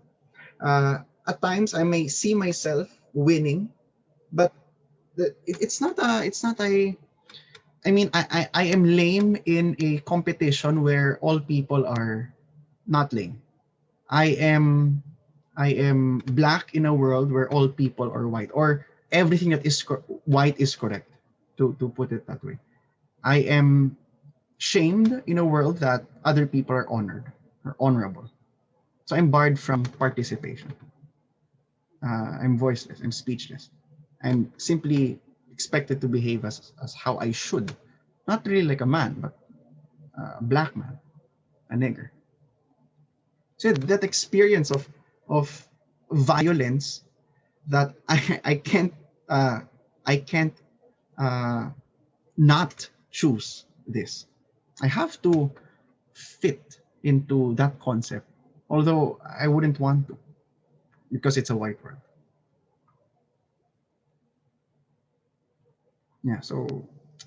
At times, I may see myself winning, but it's not a, I mean, I am lame in a competition where all people are not lame. I am I am black in a world where all people are white, or everything that is white is correct, to put it that way. I am shamed in a world that other people are honored or honorable. So I'm barred from participation. I'm voiceless. I'm speechless. I'm simply expected to behave as how I should. Not really like a man, but a black man, a nigger. So that experience of violence that I can't uh, I can't uh, not choose this. I have to fit into that concept, although I wouldn't want to because it's a white world. Yeah, so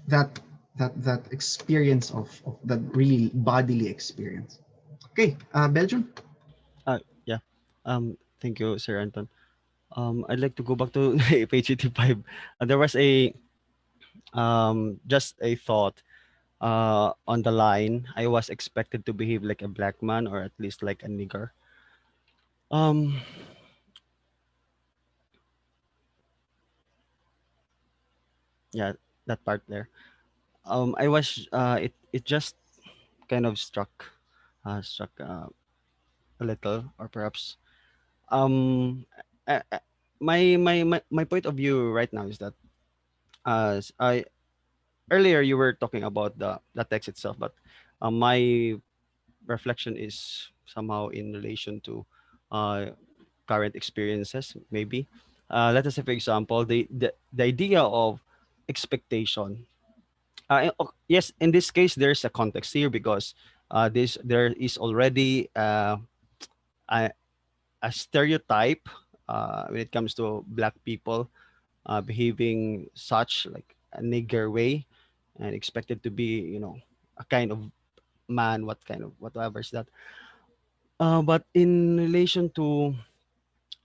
that that experience of that really bodily experience. Okay, Belgium. Yeah. Thank you, Sir Anton. I'd like to go back to page 85. There was a just a thought on the line. I was expected to behave like a black man or at least like a nigger. Um, yeah, that part there. I was it just kind of struck a little, or perhaps um uh, uh, my point of view right now is that I earlier you were talking about the text itself, but my reflection is somehow in relation to uh, current experiences. Maybe let us say, for example, the idea of expectation. Yes, in this case, there's a context here because this there is already a, a stereotype when it comes to black people behaving such like a nigger way and expected to be, a kind of man, what kind of whatever is that. But in relation to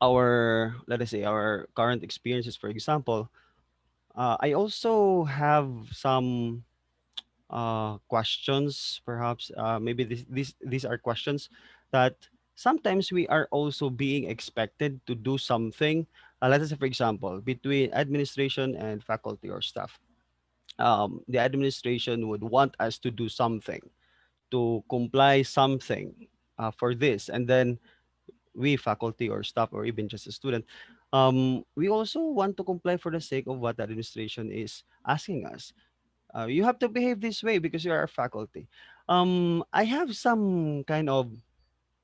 our, let us say, our current experiences, for example, I also have some questions, perhaps. Maybe these are questions that sometimes we are also being expected to do something. Let us say, for example, between administration and faculty or staff. The administration would want us to do something, to comply something for this, and then we faculty or staff or even just a student, we also want to comply for the sake of what the administration is asking us. You have to behave this way because you are a faculty. I have some kind of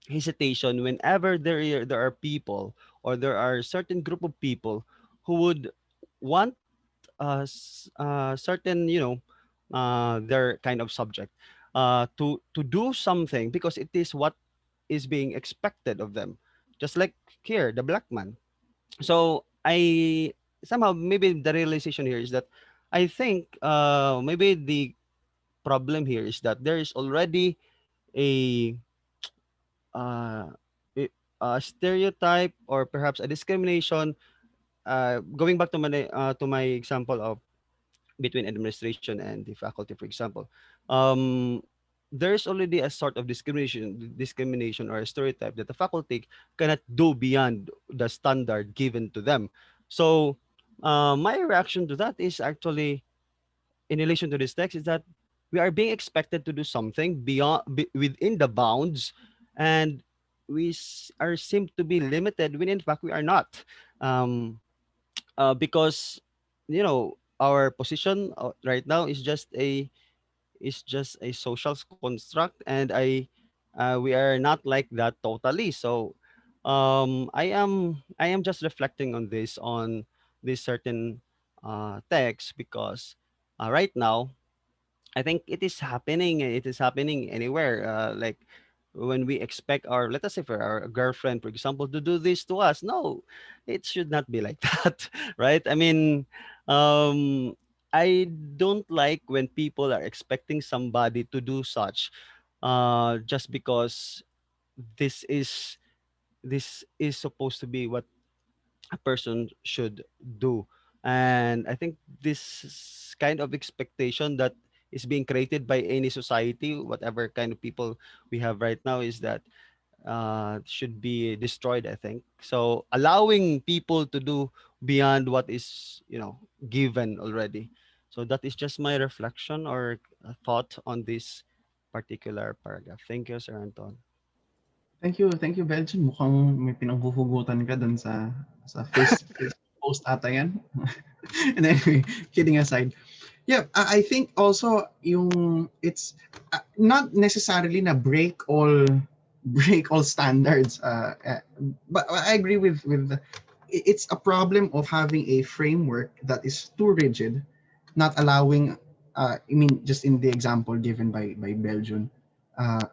hesitation whenever there are people, or there are certain group of people who would want certain, their kind of subject to do something because it is what is being expected of them, just like here the black man. So I somehow, maybe the realization here is that I think maybe the problem here is that there is already a uh, a, a stereotype or perhaps a discrimination. Going back to my example of between administration and the faculty, for example, um, there's already a sort of discrimination or a stereotype that the faculty cannot do beyond the standard given to them. So my reaction to that is actually, in relation to this text, is that we are being expected to do something within the bounds, and are seem to be limited when in fact we are not. Um, because our position right now is just a social construct, and we are not like that totally. So I am just reflecting on this certain text because right now I think it is happening. It is happening anywhere. Like when we expect our, let us say, for our girlfriend, for example, to do this to us. No, it should not be like that, right? I mean, um, I don't like when people are expecting somebody to do such, just because this is this is supposed to be what a person should do. And I think this kind of expectation that is being created by any society, whatever kind of people we have right now, is that should be destroyed, I think. So allowing people to do beyond what is, given already. So that is just my reflection or thought on this particular paragraph. Thank you, Sir Anton. Thank you, Belgian. Mukhang may pinanghuhugutan ka dun sa face post ata yan. And anyway, kidding aside. Yeah, I think also yung it's not necessarily na break all standards. But I agree with it's a problem of having a framework that is too rigid, not allowing. I mean, just in the example given by Belgium, uh,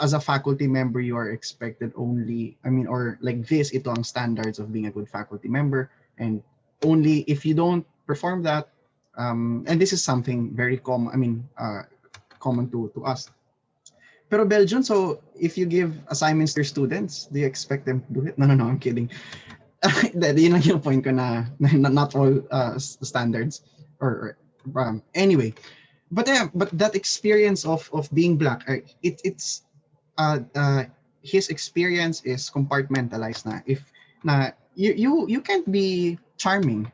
as a faculty member, you are expected only. I mean, or like this, ito ang standards of being a good faculty member, and only if you don't perform that, and this is something very common. I mean, common to us. Pero Belgium, so if you give assignments to your students, do you expect them to do it? No, no, no, I'm kidding. Yun lang yung point ko na not all standards or anyway. But yeah, but that experience of being black, it's his experience is compartmentalized na. If na you can't be charming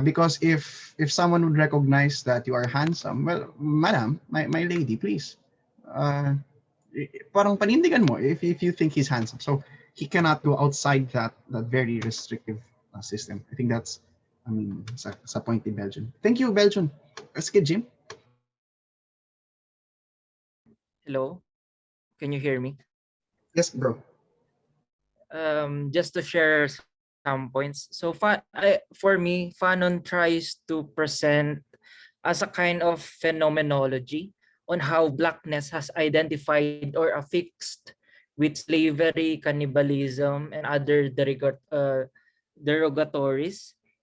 because if someone would recognize that you are handsome, well, madam, my lady, please, uh, parang panindigan mo if you think he's handsome. So he cannot go outside that very restrictive system. I think that's, I mean, sa point ni Belgium. Thank you, Belgium. Sige, Jim. Hello, can you hear me? Yes, bro. Just to share some points. So for me, Fanon tries to present as a kind of phenomenology on how blackness has identified or affixed with slavery, cannibalism, and other derogatories.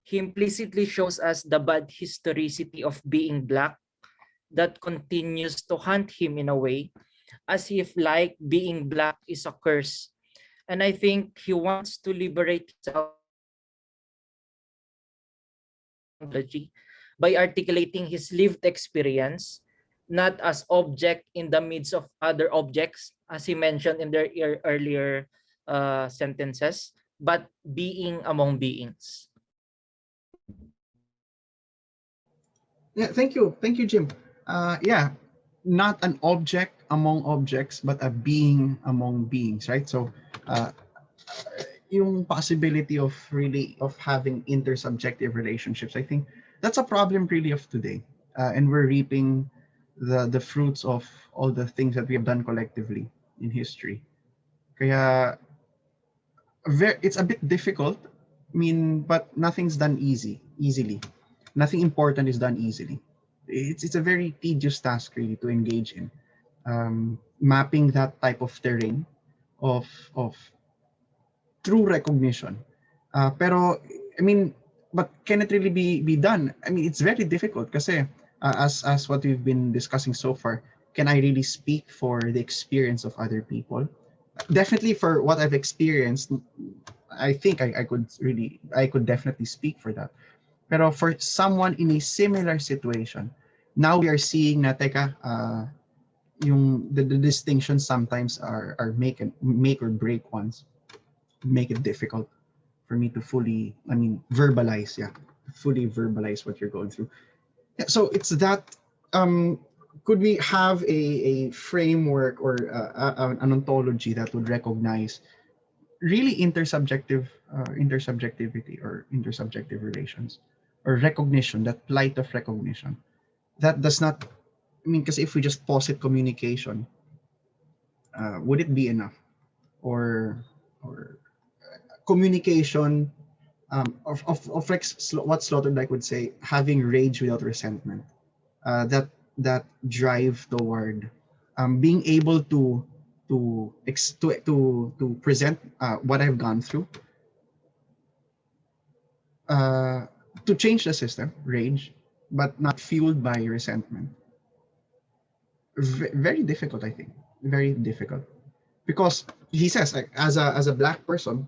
He implicitly shows us the bad historicity of being black that continues to haunt him in a way, as if like being black is a curse. And I think he wants to liberate himself by articulating his lived experience, not as object in the midst of other objects, as he mentioned in their earlier sentences, but being among beings. Yeah, thank you, Jim. Yeah, not an object among objects, but a being among beings, right? So, uh, yung possibility of really of having intersubjective relationships, I think that's a problem really of today, and we're reaping the fruits of all the things that we have done collectively in history. Kaya it's a bit difficult. I mean, but nothing's done easily. Nothing important is done easily. It's a very tedious task really to engage in, mapping that type of terrain of true recognition. Pero I mean, but can it really be done? I mean, it's very difficult kasi as what we've been discussing so far, can I really speak for the experience of other people? Definitely for what I've experienced, I think I could definitely speak for that. Pero for someone in a similar situation, now we are seeing na teka, yung the distinctions sometimes are make or break ones, make it difficult for me to fully, I mean, fully verbalize what you're going through. Yeah, so it's that. Could we have a framework or an ontology that would recognize really intersubjectivity or intersubjective relations, or recognition, that plight of recognition that does not, I mean, because if we just posit communication, would it be enough, or communication, what Sloterdijk would say, having rage without resentment, that drive toward being able to present what I've gone through, to change the system, rage, but not fueled by resentment. Very difficult, I think. Very difficult, because he says, like, as a black person,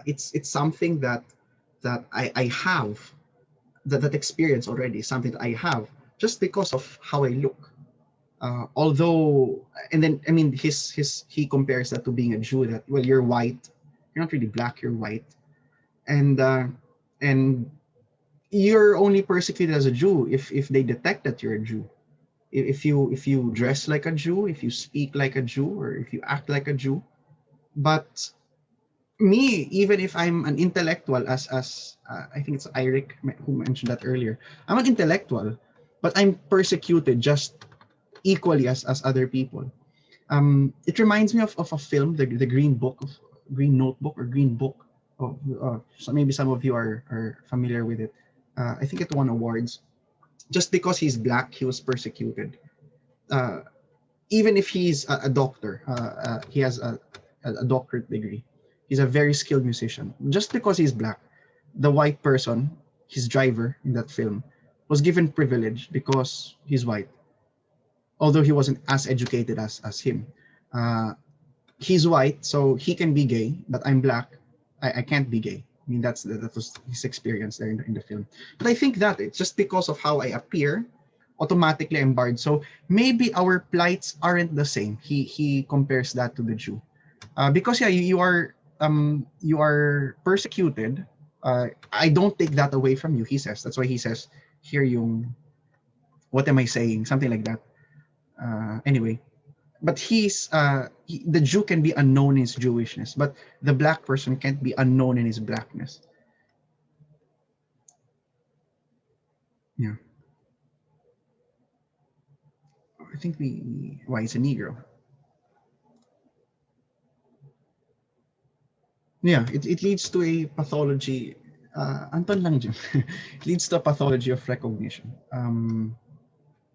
it's something that that I have, that experience already, something that I have just because of how I look. Although, and then I mean, he compares that to being a Jew. That, well, you're white, you're not really black, you're white, and and you're only persecuted as a Jew if they detect that you're a Jew. If you dress like a Jew, if you speak like a Jew, or if you act like a Jew. But me, even if I'm an intellectual, as I think it's Eric who mentioned that earlier, I'm an intellectual, but I'm persecuted just equally as other people. It reminds me of a film, the Green Notebook or Green Book. So maybe some of you are familiar with it. I think it won awards. Just because he's black, he was persecuted. Uh, Even if he's a doctor, he has a doctorate degree. He's a very skilled musician. Just because he's black, the white person, his driver in that film, was given privilege because he's white, although he wasn't as educated as him. Uh, he's white, so he can be gay, but I'm black. I can't be gay. I mean, that was his experience there in the film. But I think that it's just because of how I appear, automatically I'm barred. So maybe our plights aren't the same. He compares that to the Jew, because yeah, you are persecuted. I don't take that away from you. He says that's why he says here yung what am I saying, something like that. Anyway, but the Jew can be unknown in his Jewishness, but the black person can't be unknown in his blackness. Yeah, I think why he's a Negro. Yeah, it leads to a pathology. Anton lang dyan. It leads to a pathology of recognition.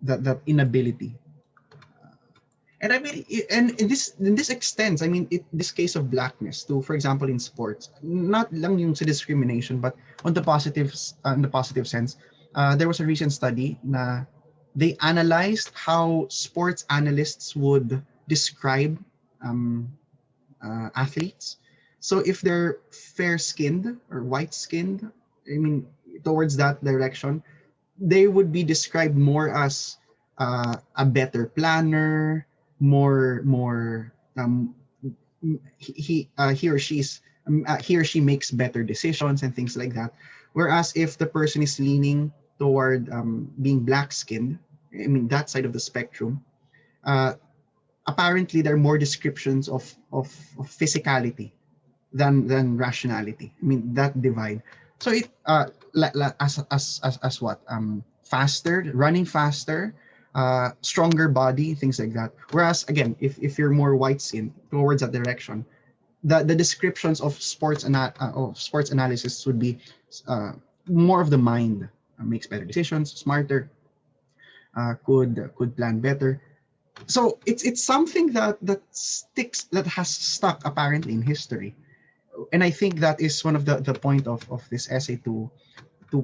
That inability. And I mean, this extends. I mean, this case of blackness to, for example, in sports, not lang yung sa discrimination, but on the positives, in the positive sense. There was a recent study na they analyzed how sports analysts would describe athletes. So if they're fair-skinned or white-skinned, I mean, towards that direction, they would be described more as a better planner, more he or she makes better decisions and things like that. Whereas if the person is leaning toward being black-skinned, I mean that side of the spectrum, uh, apparently there are more descriptions of physicality than rationality. I mean that divide. So it as what faster, running faster, stronger body, things like that. Whereas again, if you're more white skinned towards that direction, the descriptions of sports analysis would be more of the mind, makes better decisions, smarter, could plan better. So it's something that has stuck apparently in history. And I think that is one of the point of this essay to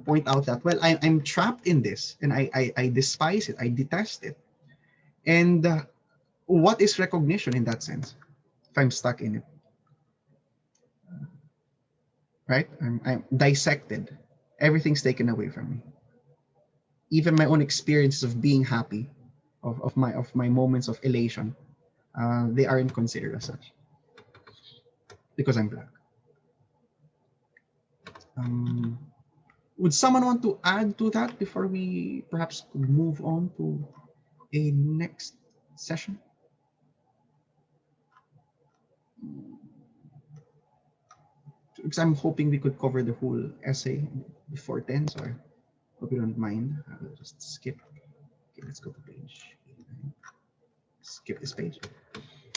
point out that, well, I'm trapped in this and I despise it, I detest it. And what is recognition in that sense if I'm stuck in it? Right? I'm dissected. Everything's taken away from me. Even my own experiences of being happy, of my moments of elation, they aren't considered as such because I'm black. Would someone want to add to that before we perhaps move on to a next session? Because I'm hoping we could cover the whole essay before 10, so I hope you don't mind. I'll just skip. Okay, let's go to page 89. Skip this page.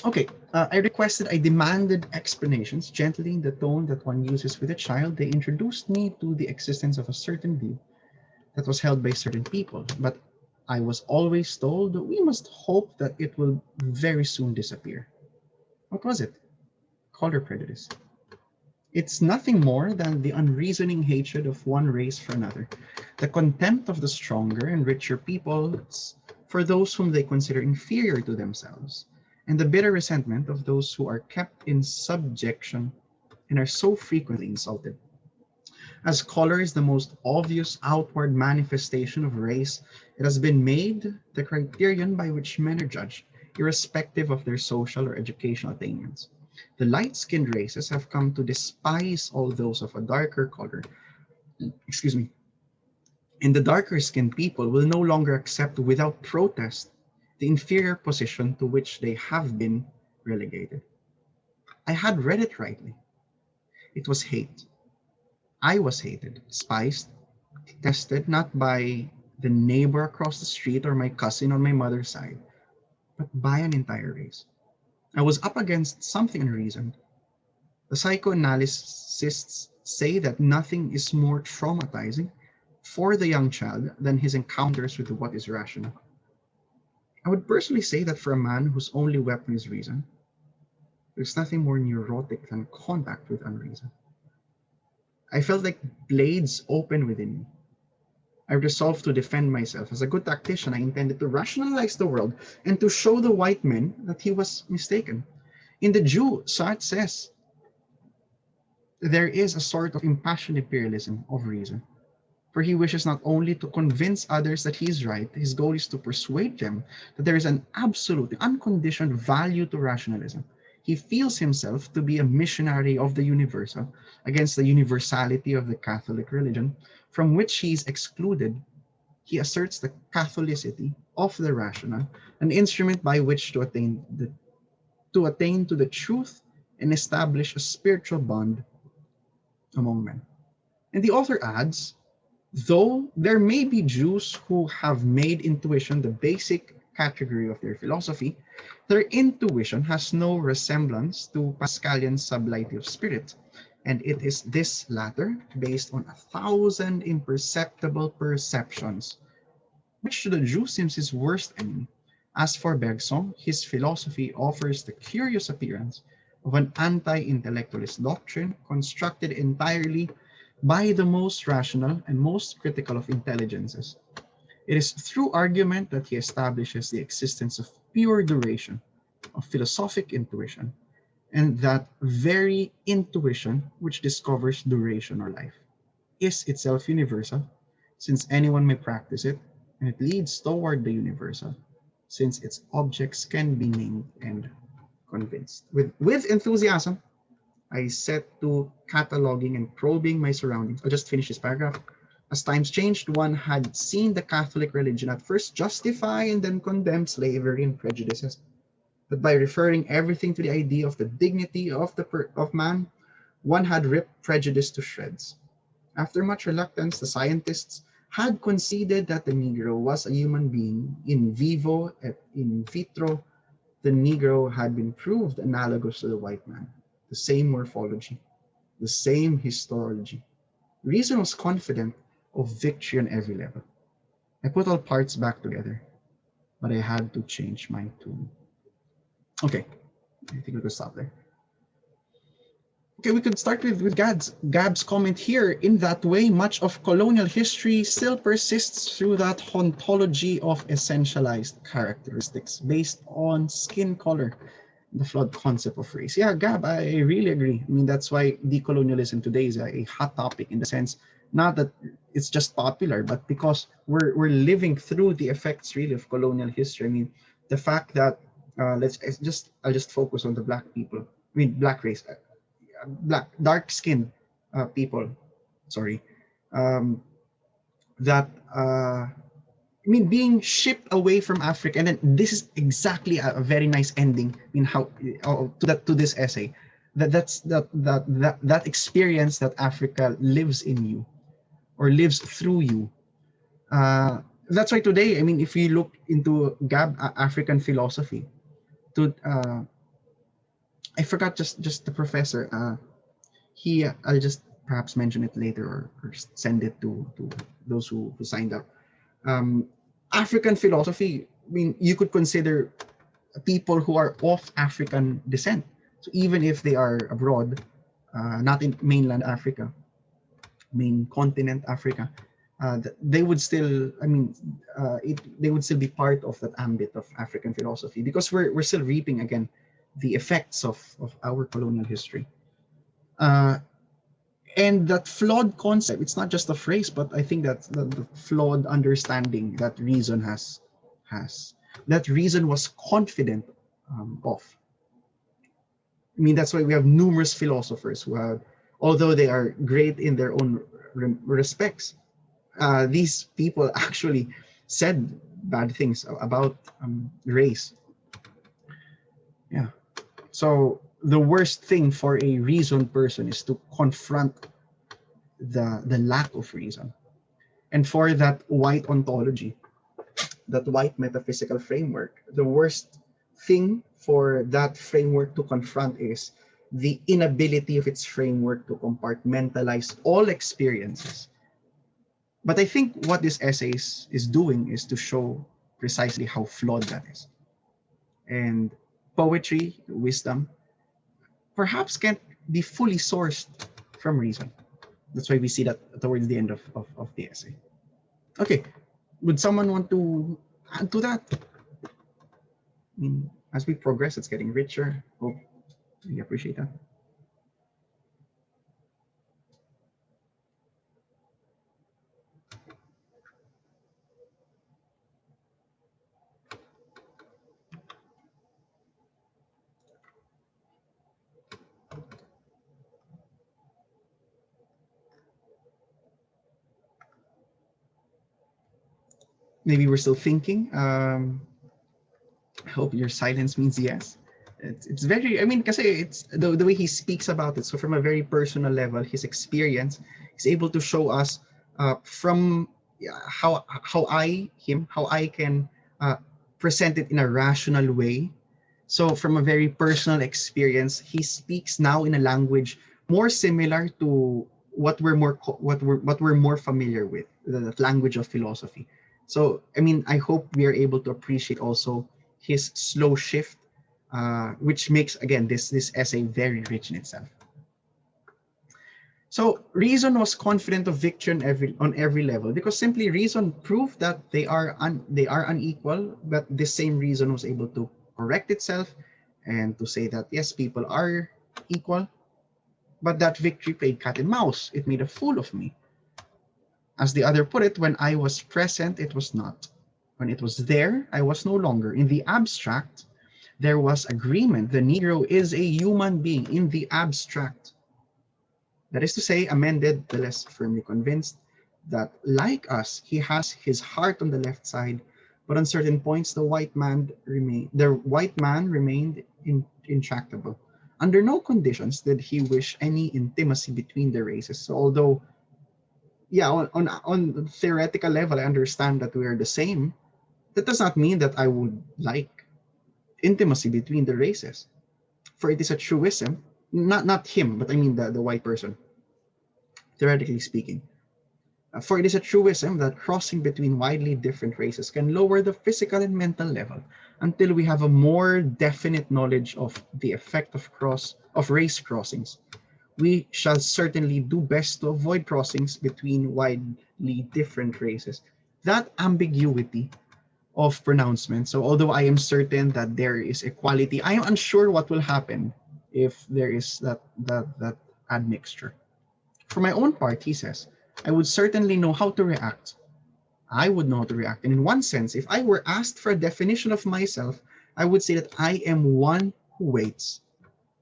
Okay, I demanded explanations gently in the tone that one uses with a child. They introduced me to the existence of a certain view that was held by certain people, but I was always told that we must hope that it will very soon disappear. What was it? Color prejudice. It's nothing more than the unreasoning hatred of one race for another, the contempt of the stronger and richer peoples for those whom they consider inferior to themselves, and the bitter resentment of those who are kept in subjection and are so frequently insulted. As color is the most obvious outward manifestation of race, it has been made the criterion by which men are judged, irrespective of their social or educational attainments. The light-skinned races have come to despise all those of a darker color. Excuse me. And the darker-skinned people will no longer accept without protest the inferior position to which they have been relegated. I had read it rightly. It was hate. I was hated, despised, detested not by the neighbor across the street or my cousin on my mother's side, but by an entire race. I was up against something unreasoned. The psychoanalysts say that nothing is more traumatizing for the young child than his encounters with what is rational. I would personally say that for a man whose only weapon is reason, there's nothing more neurotic than contact with unreason. I felt like blades open within me. I resolved to defend myself. As a good tactician, I intended to rationalize the world and to show the white man that he was mistaken. In the Jew, Sartre says, there is a sort of impassioned imperialism of reason, for he wishes not only to convince others that he is right, his goal is to persuade them that there is an absolute, unconditioned value to rationalism. He feels himself to be a missionary of the universal against the universality of the Catholic religion, from which he is excluded. He asserts the Catholicity of the rational, an instrument by which to attain to the truth and establish a spiritual bond among men. And the author adds, though there may be Jews who have made intuition the basic category of their philosophy, their intuition has no resemblance to Pascalian sublety of spirit, and it is this latter, based on 1,000 imperceptible perceptions, which to the Jew seems his worst enemy. As for Bergson, his philosophy offers the curious appearance of an anti-intellectualist doctrine constructed entirely by the most rational and most critical of intelligences. It is through argument that he establishes the existence of pure duration, of philosophic intuition, and that very intuition which discovers duration or life is itself universal, since anyone may practice it, and it leads toward the universal, since its objects can be named and convinced. With enthusiasm, I set to cataloging and probing my surroundings. I'll just finish this paragraph. As times changed, one had seen the Catholic religion at first justify and then condemn slavery and prejudices. But by referring everything to the idea of the dignity of man, one had ripped prejudice to shreds. After much reluctance, the scientists had conceded that the Negro was a human being in vivo et in vitro. The Negro had been proved analogous to the white man, the same morphology, the same histology. Reason was confident of victory on every level. I put all parts back together, but I had to change my tune. Okay, I think we could stop there. Okay, we could start with Gab's comment here. In that way, much of colonial history still persists through that ontology of essentialized characteristics based on skin color, the flawed concept of race. Yeah, Gab, I really agree. I mean, that's why decolonialism today is a hot topic, in the sense, not that it's just popular, but because we're living through the effects really of colonial history. I mean, the fact that I'll just focus on the black people. I mean, black race, dark-skinned people. Sorry, that I mean, being shipped away from Africa, and then this is exactly a very nice ending in how to this essay. That experience that Africa lives in you, or lives through you. That's why today, I mean, if you look into African philosophy, I forgot just the professor. I'll just perhaps mention it later, or send it to those who signed up. African philosophy, I mean, you could consider people who are of African descent. So even if they are abroad, not in mainland Africa, main continent Africa, they would still, I mean, they would still be part of that ambit of African philosophy, because we're still reaping again the effects of our colonial history. And that flawed concept, it's not just a phrase, but I think that the flawed understanding that reason has, that reason was confident of. I mean, that's why we have numerous philosophers who have, although they are great in their own respects, these people actually said bad things about race. Yeah. So the worst thing for a reasoned person is to confront the lack of reason. And for that white ontology, that white metaphysical framework, the worst thing for that framework to confront is the inability of its framework to compartmentalize all experiences. But I think what this essay is doing is to show precisely how flawed that is. And poetry, wisdom, perhaps can't be fully sourced from reason. That's why we see that towards the end of the essay. Okay, would someone want to add to that? I mean, as we progress, it's getting richer. Hope we appreciate that. Maybe we're still thinking. I hope your silence means yes. It's very, I mean, because it's the way he speaks about it. So from a very personal level, his experience is able to show us from how I can present it in a rational way. So from a very personal experience, he speaks now in a language more similar to what we're more familiar with, the language of philosophy. So I mean, I hope we are able to appreciate also his slow shift, which makes again this essay very rich in itself. So reason was confident of victory on every level because simply reason proved that they are unequal, but this same reason was able to correct itself and to say that yes, people are equal, but that victory played cat and mouse. It made a fool of me. As the other put it, when I was present, it was not. When it was there, I was no longer. In the abstract, there was agreement. The Negro is a human being in the abstract. That is to say, amended, the less firmly convinced that, like us, he has his heart on the left side, but on certain points, the white man remained intractable. Under no conditions did he wish any intimacy between the races. So although, yeah, on theoretical level, I understand that we are the same, that does not mean that I would like intimacy between the races. For it is a truism, not him, but I mean the white person, theoretically speaking. For it is a truism that crossing between widely different races can lower the physical and mental level until we have a more definite knowledge of the effect of race crossings. We shall certainly do best to avoid crossings between widely different races. That ambiguity of pronouncement. So although I am certain that there is equality, I am unsure what will happen if there is that admixture. For my own part, he says, I would certainly know how to react. I would know how to react. And in one sense, if I were asked for a definition of myself, I would say that I am one who waits.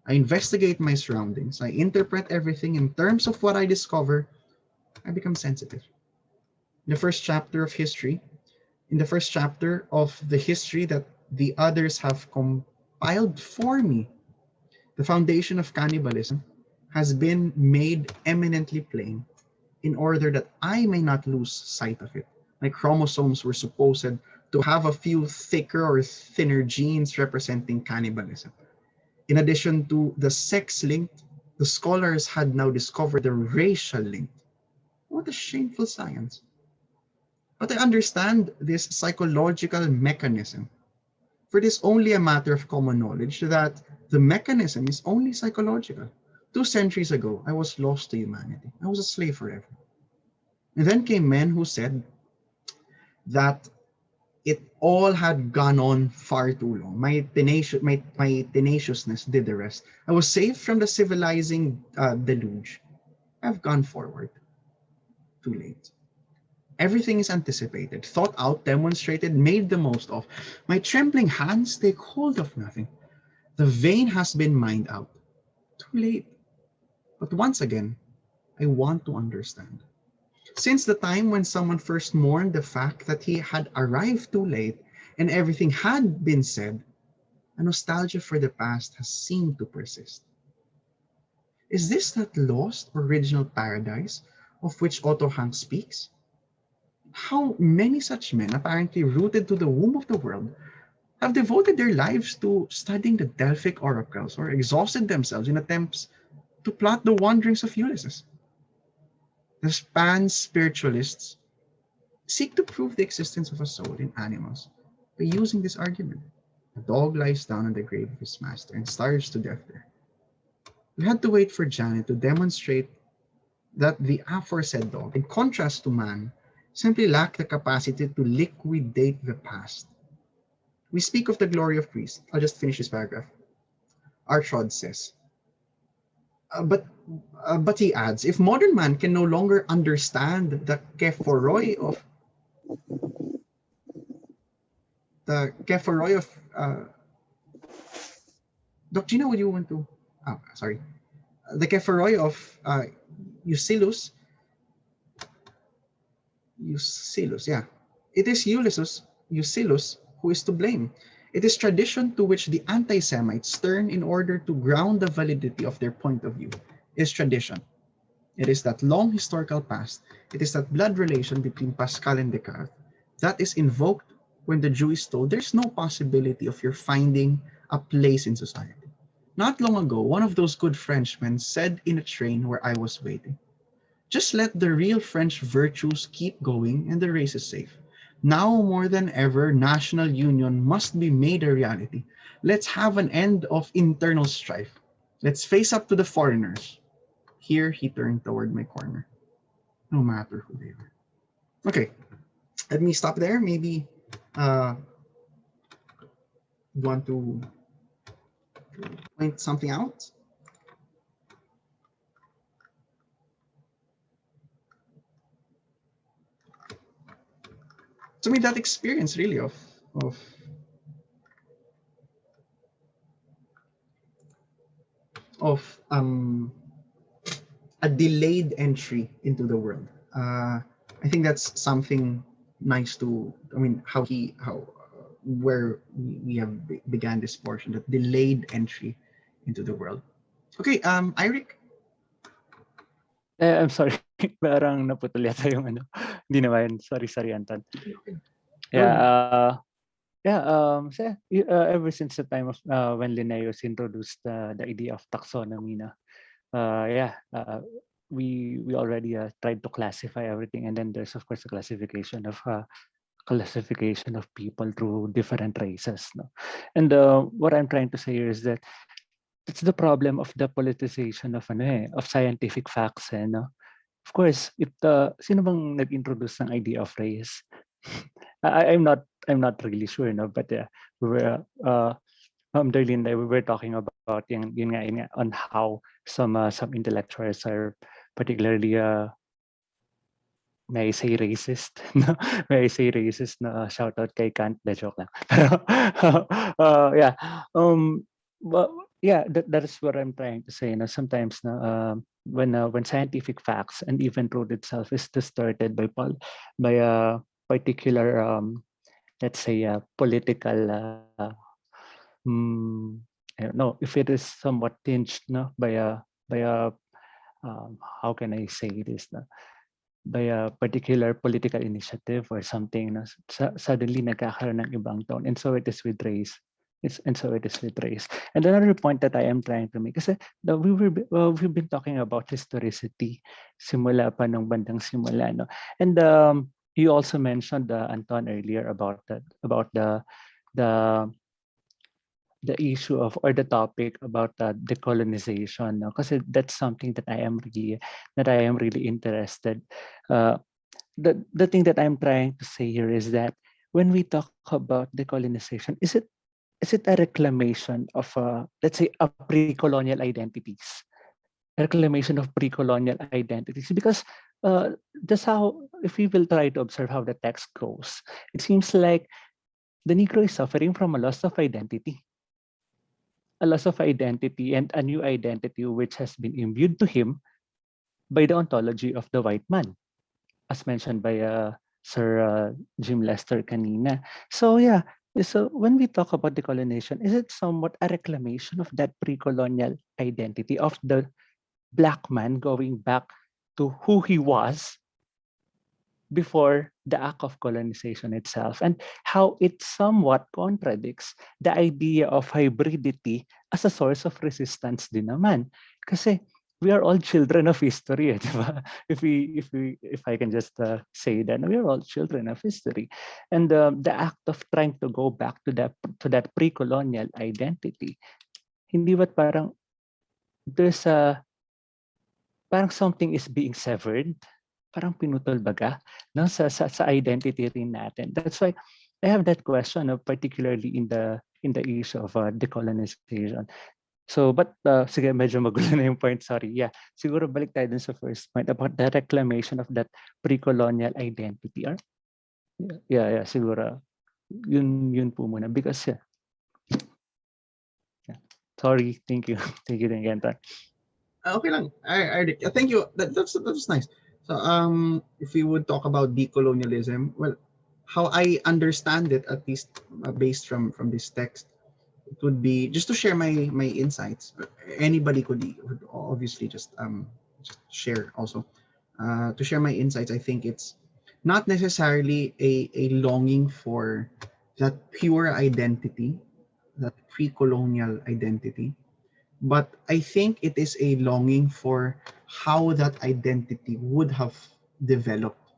I investigate my surroundings. I interpret everything in terms of what I discover. I become sensitive. In the first chapter of the history that the others have compiled for me, the foundation of cannibalism has been made eminently plain in order that I may not lose sight of it. My chromosomes were supposed to have a few thicker or thinner genes representing cannibalism. In addition to the sex link, the scholars had now discovered the racial link. What a shameful science. But I understand this psychological mechanism. For it is only a matter of common knowledge that the mechanism is only psychological. 2 centuries ago, I was lost to humanity. I was a slave forever. And then came men who said that it all had gone on far too long. My tenaciousness did the rest. I was saved from the civilizing deluge. I've gone forward. Too late. Everything is anticipated, thought out, demonstrated, made the most of. My trembling hands take hold of nothing. The vein has been mined out. Too late. But once again, I want to understand. Since the time when someone first mourned the fact that he had arrived too late and everything had been said, a nostalgia for the past has seemed to persist. Is this that lost original paradise of which Otto Hahn speaks? How many such men, apparently rooted to the womb of the world, have devoted their lives to studying the Delphic oracles or exhausted themselves in attempts to plot the wanderings of Ulysses? The pan-spiritualists seek to prove the existence of a soul in animals by using this argument. A dog lies down on the grave of his master and starves to death there. We had to wait for Janet to demonstrate that the aforesaid dog, in contrast to man, simply lacked the capacity to liquidate the past. We speak of the glory of Greece. I'll just finish this paragraph. Archod says, but he adds, if modern man can no longer understand the kephoroi of Doc Gina, would you want to? Oh, sorry. The kephoroi of Eucylus, yeah. It is Eucylus, who is to blame. It is tradition to which the anti-Semites turn in order to ground the validity of their point of view. It is tradition. It is that long historical past. It is that blood relation between Pascal and Descartes that is invoked when the Jew is told there's no possibility of your finding a place in society. Not long ago, one of those good Frenchmen said in a train where I was waiting, just let the real French virtues keep going and the race is safe. Now more than ever, national union must be made a reality. Let's have an end of internal strife. Let's face up to the foreigners. Here he turned toward my corner, no matter who they were. Okay, let me stop there. Maybe want to point something out? To me, that experience really of a delayed entry into the world. I think that's something nice to. I mean, where we have began this portion, that delayed entry into the world. Okay, Eric. I'm sorry, parang naputol yata yung ano. Hindi naman. Sorry, Anton. Yeah, ever since the time of when Linnaeus introduced the idea of taxonomy, we already tried to classify everything, and then there's of course a classification of people through different races. No? And what I'm trying to say here is that it's the problem of the politicization of scientific facts. No? Of course, sino bang nag-introduce ng idea of race? I'm not really sure, no, but we were Darlene, we were talking about yun on how some intellectuals are particularly may I say racist, no? May I say racist na shout out kay Kant, the joke lang. But yeah, that is what I'm trying to say. No? Sometimes when scientific facts and even truth itself is distorted by a particular let's say political I don't know if it is somewhat tinged by a how can I say this by a particular political initiative or something, suddenly nagkakaroon ng ibang tone, and so it is with race. And another point that I am trying to make is we've been talking about historicity simula pa nung bandang simula, no? And you also mentioned Anton earlier about the issue of or the topic about decolonization, no? Because that's something that I am really interested. The thing that I'm trying to say here is that when we talk about decolonization, is it a reclamation of let's say a pre-colonial identities? reclamation of pre-colonial identities, because that's how, if we will try to observe how the text goes, it seems like the Negro is suffering from a loss of identity, and a new identity which has been imbued to him by the ontology of the white man, as mentioned by Sir Jim Lester kanina. So yeah, so when we talk about decolonization, is it somewhat a reclamation of that pre-colonial identity of the Black man going back to who he was before the act of colonization itself, and how it somewhat contradicts the idea of hybridity as a source of resistance din naman? Kasi we are all children of history, di ba? If I can just say that, we are all children of history, and the act of trying to go back to that pre-colonial identity, hindi ba't parang there's a parang something is being severed, parang pinutol baga, no, sa identity rin natin. That's why I have that question, particularly in the issue of decolonization. So, but sige, medyo magulo na yung point, sorry. Yeah, siguro balik tayo dun sa first point about the reclamation of that pre-colonial identity. Or, yeah, siguro yun po muna, because yeah. Sorry, thank you. Thank you again. Okay lang. Thank you. That's nice. So if we would talk about decolonialism, well, how I understand it, at least based from this text, it would be just to share my insights. Anybody could obviously just share also. To share my insights, I think it's not necessarily a longing for that pure identity, that pre-colonial identity, but I think it is a longing for how that identity would have developed.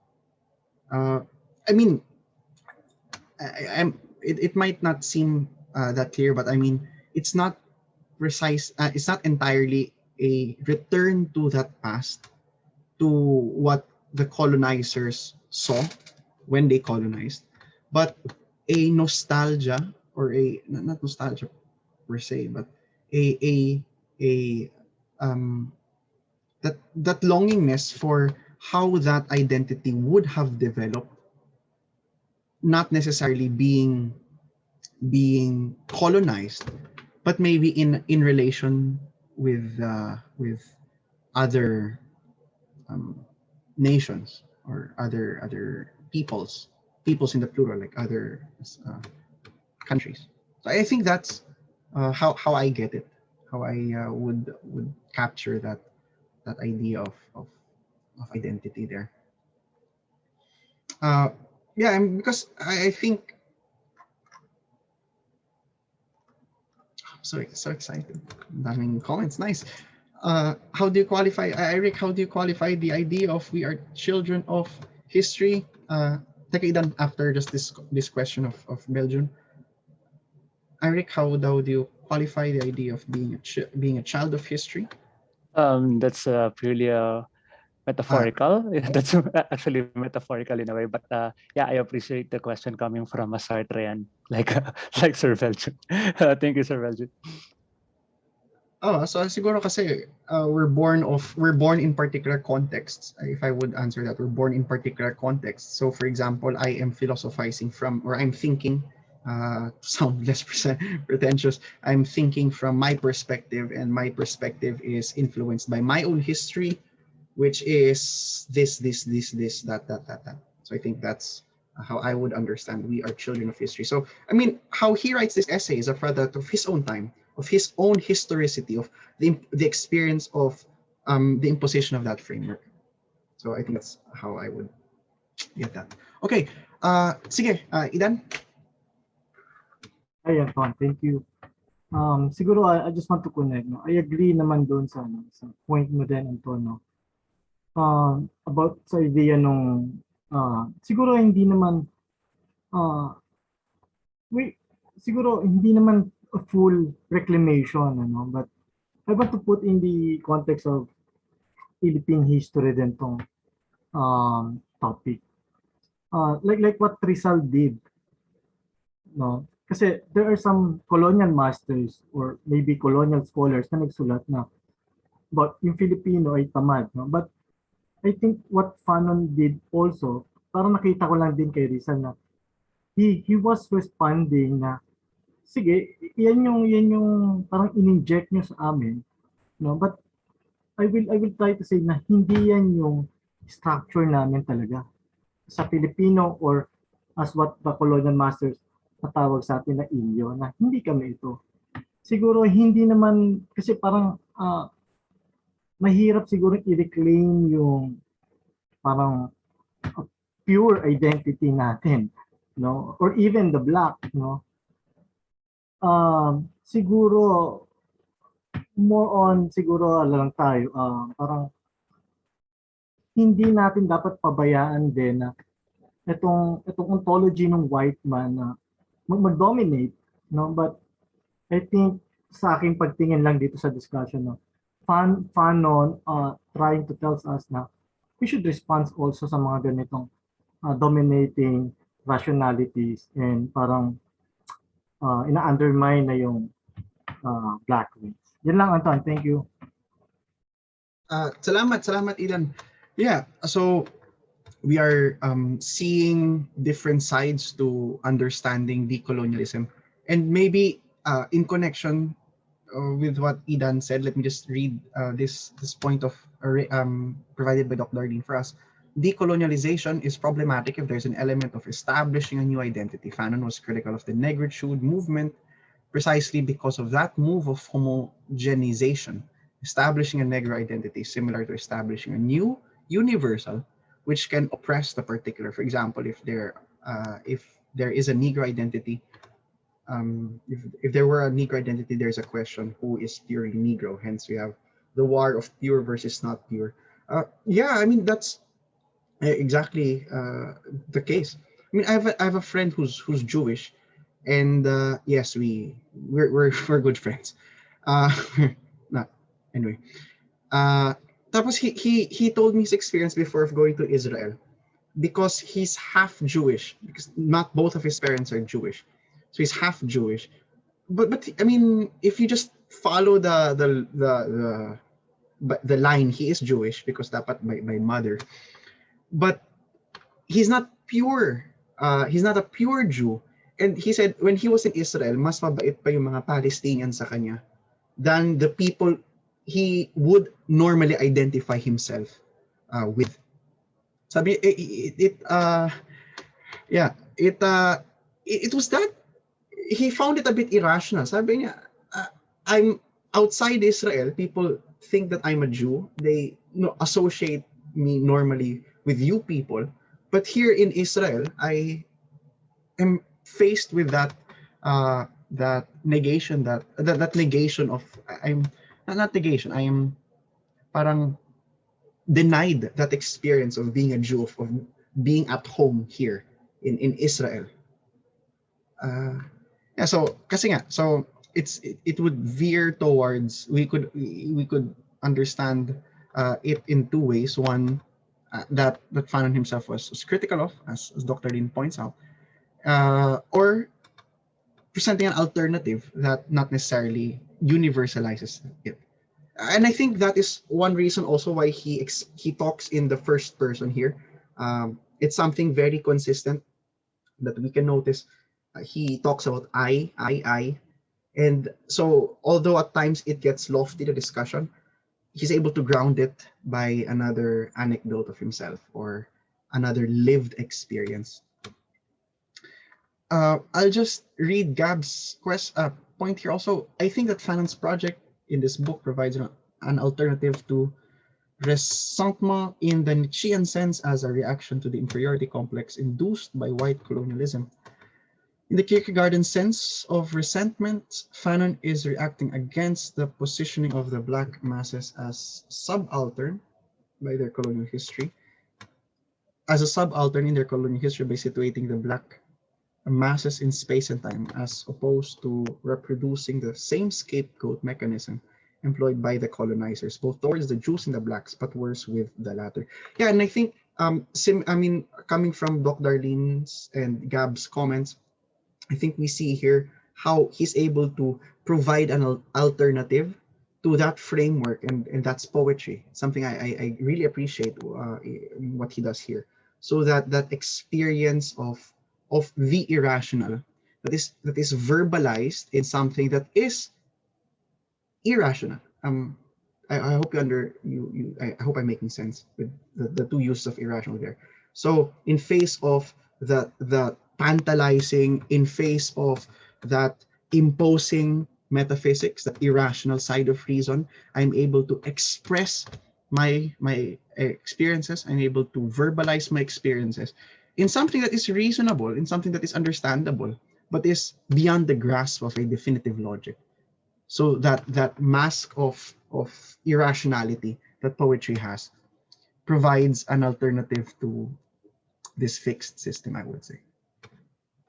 I mean, it might not seem that clear, but I mean, it's not precise. It's not entirely a return to that past, to what the colonizers saw when they colonized, but a nostalgia, or a not nostalgia per se, but a a that longingness for how that identity would have developed, not necessarily being colonized, but maybe in relation with other nations, or other peoples in the plural, like other countries. So I think that's how I get it, how I would capture that idea of identity there. Yeah, and because I think I'm so excited. Daming comments, nice. How do you qualify, Eric? How do you qualify the idea of we are children of history? Teka, Idan, after just this question of Belgium, Eric, how do you qualify the idea of being a child of history? That's purely metaphorical. That's actually metaphorical in a way, but yeah, I appreciate the question coming from a Sartrean, like like Sir Belgium. Thank you, Sir Belgium. Oh, so siguro kasi we're born in particular contexts. If I would answer that, we're born in particular contexts. So for example, I am philosophizing from, or I'm thinking, to sound less pretentious, I'm thinking from my perspective, and my perspective is influenced by my own history, which is this, that. So I think that's how I would understand we are children of history. So I mean, how he writes this essay is a product of his own time, of his own historicity, of the experience of the imposition of that framework. So I think that's how I would get that. Okay, sige, Idan. Ayan, thank you. Siguro I just want to connect. No? I agree naman doon sa point mo din, Anton. No? About sa idea nung siguro hindi naman siguro hindi naman a full reclamation, ano, but I want to put in the context of Philippine history din tong topic. Like what Rizal did, no? Kasi there are some colonial masters or maybe colonial scholars na nagsulat na about yung Filipino ay tamad, no? But I think what Fanon did also, parang nakita ko lang din kay Rizal na he was responding na sige, yan yung parang in-inject niyo sa amin, no? But I will try to say na hindi yan yung structure namin talaga sa Filipino, or as what the colonial masters patawag sa atin na inyo, na hindi kami ito. Siguro hindi naman, kasi parang mahirap siguro i-reclaim yung parang pure identity natin, no? Or even the black, no? Siguro more on siguro lang tayo, parang hindi natin dapat pabayaan din na itong ontology ng white man na mag-dominate, no? But I think sa aking pagtingin lang dito sa discussion, no, Fanon trying to tell us na we should respond also sa mga ganitong dominating rationalities, and parang ina-undermine na yung black race. Yan lang, Anton. Thank you. Salamat, Ilan. Yeah, so we are seeing different sides to understanding decolonialism, and maybe in connection with what Idan said, let me just read this point of provided by Dr. Darlene for us. Decolonialization is problematic if there's an element of establishing a new identity. Fanon was critical of the negritude movement precisely because of that move of homogenization. Establishing a Negro identity is similar to establishing a new universal, which can oppress the particular. For example, if there is a Negro identity, if there were a Negro identity, there's a question: who is purely Negro? Hence, we have the war of pure versus not pure. Yeah, I mean that's exactly the case. I mean, I have a friend who's Jewish, and yes, we're good friends. Not anyway. Tapos he told me his experience before of going to Israel, because he's half Jewish, because not both of his parents are Jewish, so he's half Jewish. But I mean, if you just follow the line, he is Jewish because dapat by mother, but he's not pure. He's not a pure Jew. And he said when he was in Israel, mas mabait pa yung mga Palestinians sa kanya than the people he would normally identify himself with. Sabi it was that he found it a bit irrational. Sabi niya, I'm outside Israel, people think that I'm a Jew. They associate me normally with you people. But here in Israel, I am faced with that negation, that negation of I'm not negation. I am parang denied that experience of being a Jew, of being at home here in Israel. Yeah, so kasi nga, so it would veer towards we could understand it in two ways. One, that Fanon himself was critical of, as Dr. Lin points out, or presenting an alternative that not necessarily universalizes it. And I think that is one reason also why he talks in the first person here. It's something very consistent that we can notice. He talks about I, and so although at times it gets lofty, the discussion, he's able to ground it by another anecdote of himself or another lived experience. I'll just read Gab's point here also. I think that Fanon's project in this book provides an alternative to ressentiment in the Nietzschean sense as a reaction to the inferiority complex induced by white colonialism. In the Kierkegaardian sense of resentment, Fanon is reacting against the positioning of the black masses as subaltern by their colonial history, as a subaltern in their colonial history by situating the black masses in space and time, as opposed to reproducing the same scapegoat mechanism employed by the colonizers, both towards the Jews and the blacks, but worse with the latter. Yeah, and I think, coming from Dr. Darlene's and Gab's comments, I think we see here how he's able to provide an alternative to that framework, and that's poetry. Something I really appreciate what he does here. So that experience of the irrational that is verbalized in something that is irrational. I hope I hope I'm making sense with the two uses of irrational there. So in face of the tantalizing, in face of that imposing metaphysics, that irrational side of reason, I'm able to express my experiences. I'm able to verbalize my experiences in something that is reasonable, in something that is understandable, but is beyond the grasp of a definitive logic. So that mask of irrationality that poetry has provides an alternative to this fixed system, I would say.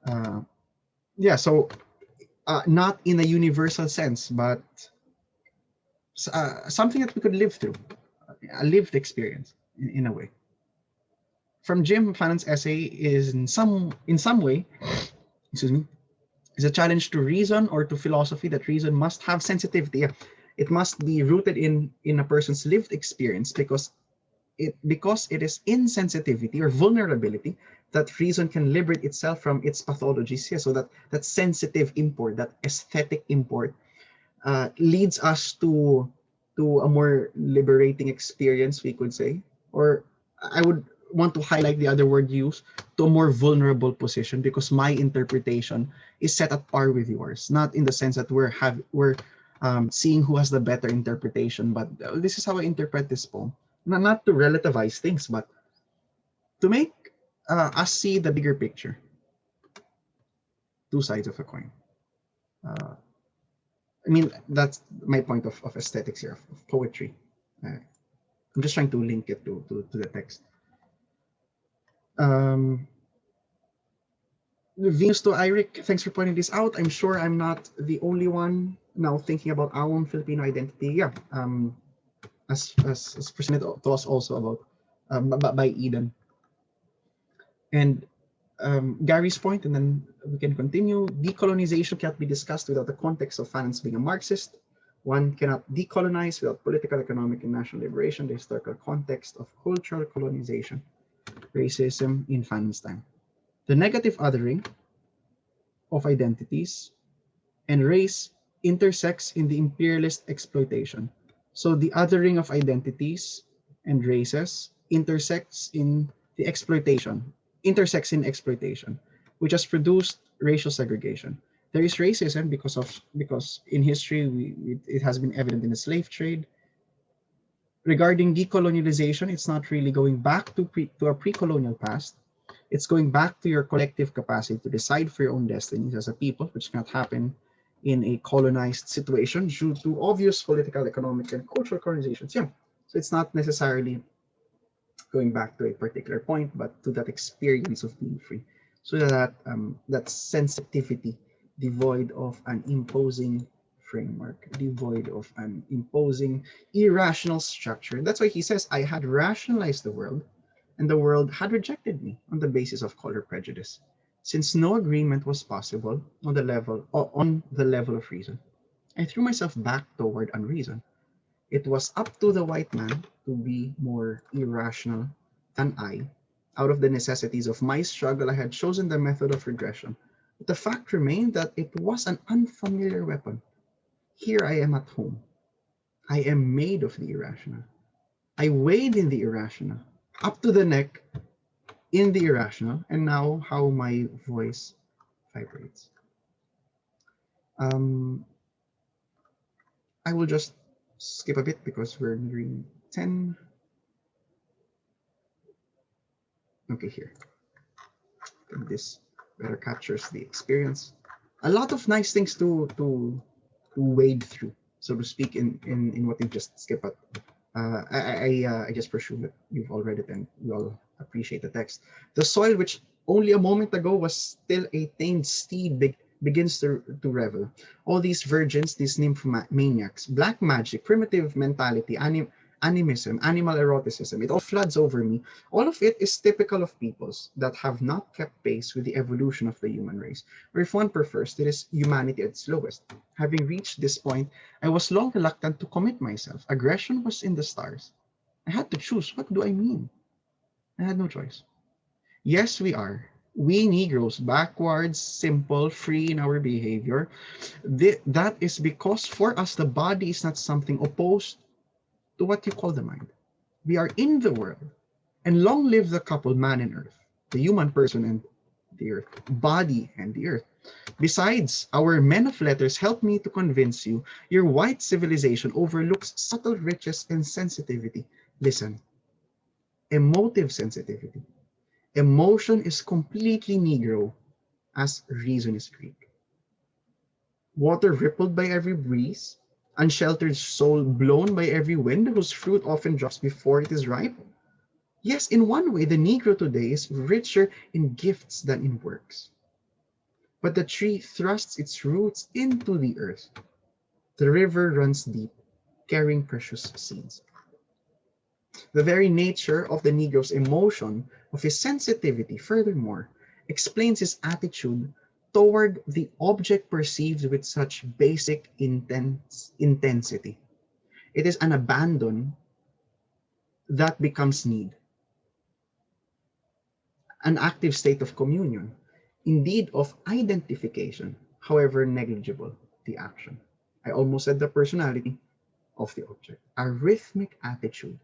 uh, yeah, so not in a universal sense, but something that we could live through, a lived experience in a way. From Jim Fanon's essay is in some way, excuse me, is a challenge to reason or to philosophy that reason must have sensitivity. It must be rooted in a person's lived experience, because it is insensitivity or vulnerability that reason can liberate itself from its pathologies. Yeah, so that sensitive import, that aesthetic import, leads us to a more liberating experience, we could say, or I would want to highlight the other word used, to a more vulnerable position, because my interpretation is set at par with yours, not in the sense that we're seeing who has the better interpretation, but this is how I interpret this poem. Not to relativize things, but to make us see the bigger picture, two sides of a coin. I mean, that's my point of aesthetics here, of poetry. I'm just trying to link it to the text. Venus to Iric, thanks for pointing this out. I'm sure I'm not the only one now thinking about our own Filipino identity. Yeah, as presented to us also about by Eden. And Gary's point, and then we can continue. Decolonization cannot be discussed without the context of Fanon's being a Marxist. One cannot decolonize without political, economic, and national liberation, the historical context of cultural colonization, racism in Fanon's time. The negative othering of identities and race intersects in the imperialist exploitation. So the othering of identities and races intersects in exploitation, which has produced racial segregation. There is racism because in history it has been evident in the slave trade. Regarding decolonialization, it's not really going back to a pre-colonial past. It's going back to your collective capacity to decide for your own destinies as a people, which cannot happen in a colonized situation due to obvious political, economic, and cultural colonizations. Yeah, so it's not necessarily going back to a particular point, but to that experience of being free. So that sensitivity, devoid of an imposing framework, devoid of an imposing irrational structure. That's why he says, I had rationalized the world, and the world had rejected me on the basis of color prejudice, since no agreement was possible on the level of reason. I threw myself back toward unreason. It was up to the white man to be more irrational than I. Out of the necessities of my struggle, I had chosen the method of regression. But the fact remained that it was an unfamiliar weapon. Here I am at home. I am made of the irrational. I wade in the irrational, up to the neck in the irrational, and now how my voice vibrates. I will just skip a bit because we're nearing 10. Okay, here. And this better captures the experience. A lot of nice things to wade through, so to speak, in what you just skipped. But I just presume that you've all read it and you all appreciate the text. The soil, which only a moment ago was still a tamed steed, begins to revel. All these virgins, these nymphomaniacs, black magic, primitive mentality, animism, animal eroticism. It all floods over me. All of it is typical of peoples that have not kept pace with the evolution of the human race. Or if one prefers, it is humanity at its lowest. Having reached this point, I was long reluctant to commit myself. Aggression was in the stars. I had to choose. What do I mean? I had no choice. Yes, we are. We Negroes, backwards, simple, free in our behavior. That is because for us, the body is not something opposed to what you call the mind. We are in the world. And long live the couple, man and earth, the human person and the earth, body and the earth. Besides, our men of letters help me to convince you your white civilization overlooks subtle riches and sensitivity. Listen, emotive sensitivity. Emotion is completely Negro as reason is Greek. Water rippled by every breeze, unsheltered soul blown by every wind, whose fruit often drops before it is ripe. Yes, in one way, the Negro today is richer in gifts than in works. But the tree thrusts its roots into the earth. The river runs deep, carrying precious seeds. The very nature of the Negro's emotion, of his sensitivity, furthermore, explains his attitude toward the object perceived with such basic intensity. It is an abandon that becomes need, an active state of communion, indeed of identification, however negligible the action. I almost said the personality of the object, a rhythmic attitude.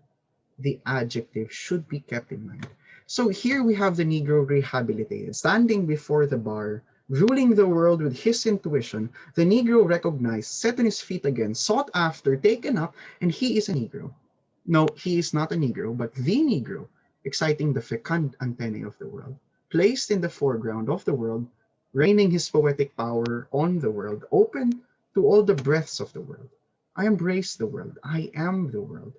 The adjective should be kept in mind. So here we have the Negro rehabilitated, standing before the bar, ruling the world with his intuition. The Negro recognized, set on his feet again, sought after, taken up, and he is a Negro. No, he is not a Negro, but the Negro, exciting the fecund antennae of the world, placed in the foreground of the world, raining his poetic power on the world, open to all the breaths of the world. I embrace the world. I am the world.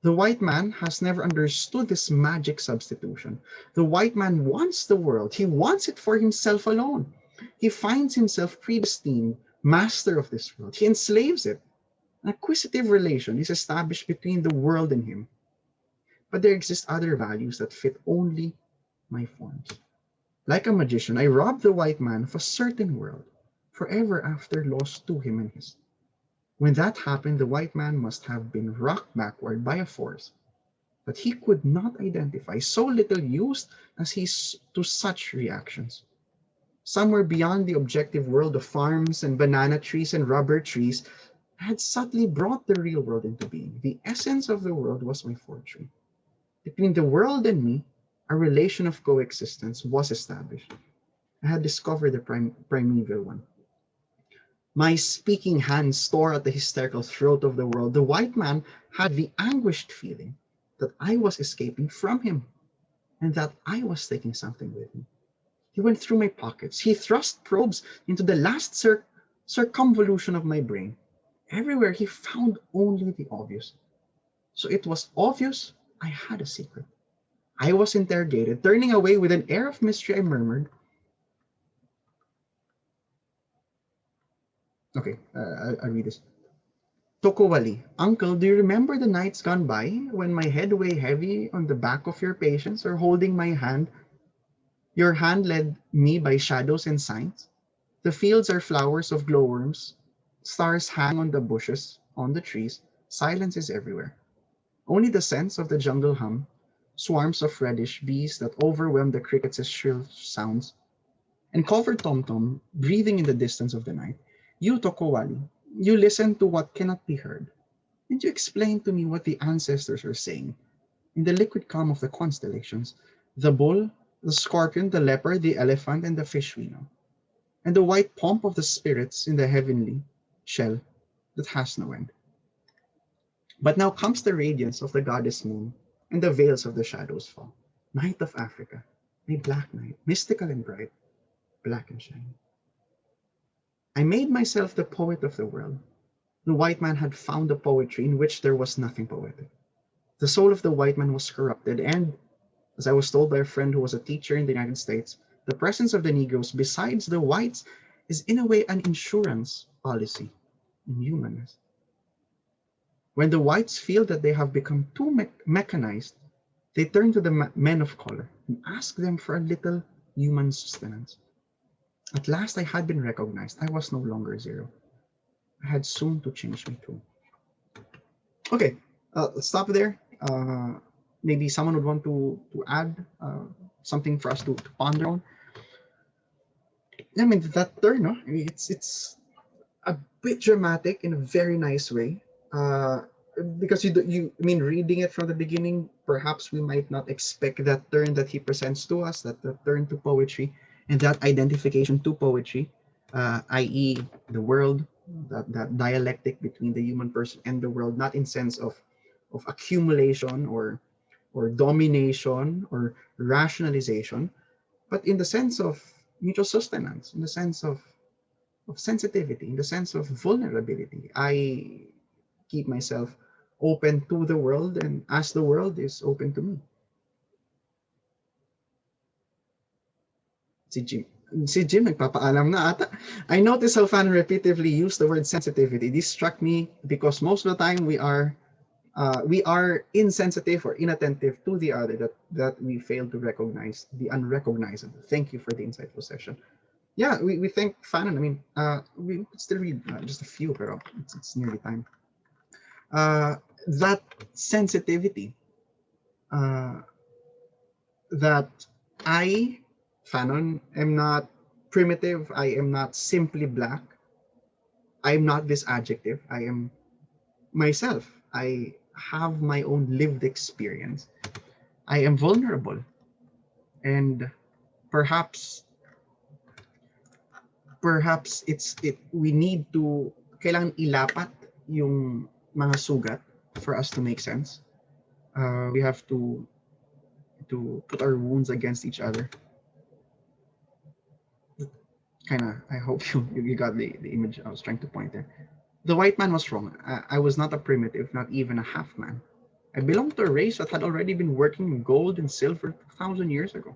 The white man has never understood this magic substitution. The white man wants the world. He wants it for himself alone. He finds himself predestined, master of this world. He enslaves it. An acquisitive relation is established between the world and him. But there exist other values that fit only my forms. Like a magician, I rob the white man of a certain world, forever after lost to him and his. When that happened, the white man must have been rocked backward by a force that he could not identify, so little used as he is to such reactions. Somewhere beyond the objective world of farms and banana trees and rubber trees, I had subtly brought the real world into being. The essence of the world was my fortune. Between the world and me, a relation of coexistence was established. I had discovered the primeval one. My speaking hands tore at the hysterical throat of the world. The white man had the anguished feeling that I was escaping from him and that I was taking something with me. He went through my pockets. He thrust probes into the last circumvolution of my brain. Everywhere he found only the obvious. So it was obvious I had a secret. I was interrogated. Turning away with an air of mystery, I murmured, okay, I'll read this. Tokowali, uncle, do you remember the nights gone by when my head weighed heavy on the back of your patients or holding my hand? Your hand led me by shadows and signs. The fields are flowers of glowworms. Stars hang on the bushes, on the trees. Silence is everywhere. Only the scents of the jungle hum, swarms of reddish bees that overwhelm the crickets' shrill sounds, and covered tom-tom breathing in the distance of the night. You, Tokowali, you listen to what cannot be heard, and you explain to me what the ancestors are saying. In the liquid calm of the constellations, the bull, the scorpion, the leopard, the elephant, and the fish we know, and the white pomp of the spirits in the heavenly shell that has no end. But now comes the radiance of the goddess moon, and the veils of the shadows fall. Night of Africa, a black night, mystical and bright, black and shiny. I made myself the poet of the world. The white man had found a poetry in which there was nothing poetic. The soul of the white man was corrupted, and, as I was told by a friend who was a teacher in the United States, the presence of the Negroes, besides the whites, is in a way an insurance policy in humanness. When the whites feel that they have become too mechanized, they turn to the men of color and ask them for a little human sustenance. At last I had been recognized. I was no longer zero. I had soon to change my tune. Okay, let's stop there. Maybe someone would want to add something for us to ponder on. I mean, that turn, no? I mean, it's a bit dramatic in a very nice way. Because I mean, reading it from the beginning, perhaps we might not expect that turn that he presents to us, that the turn to poetry and that identification to poetry, i.e., the world, that dialectic between the human person and the world, not in sense of accumulation or domination or rationalization, but in the sense of mutual sustenance, in the sense of sensitivity, in the sense of vulnerability. I keep myself open to the world, and as the world is open to me. Si Jim. Si Jim nagpapaalam na ata. I noticed how Fanon repeatedly used the word sensitivity. This struck me because most of the time we are insensitive or inattentive to the other, that we fail to recognize the unrecognizable. Thank you for the insightful session. Yeah, we thank Fanon. I mean, we could still read just a few, pero it's nearly time. That sensitivity, that I, Fanon, am not primitive. I am not simply black. I am not this adjective. I am myself. I have my own lived experience. I am vulnerable, and perhaps we need to kailangan ilapat yung mga sugat for us to make sense. We have to put our wounds against each other. Kind of, I hope you got the image I was trying to point there. The white man was wrong. I was not a primitive, not even a half man. I belonged to a race that had already been working in gold and silver 1,000 years ago.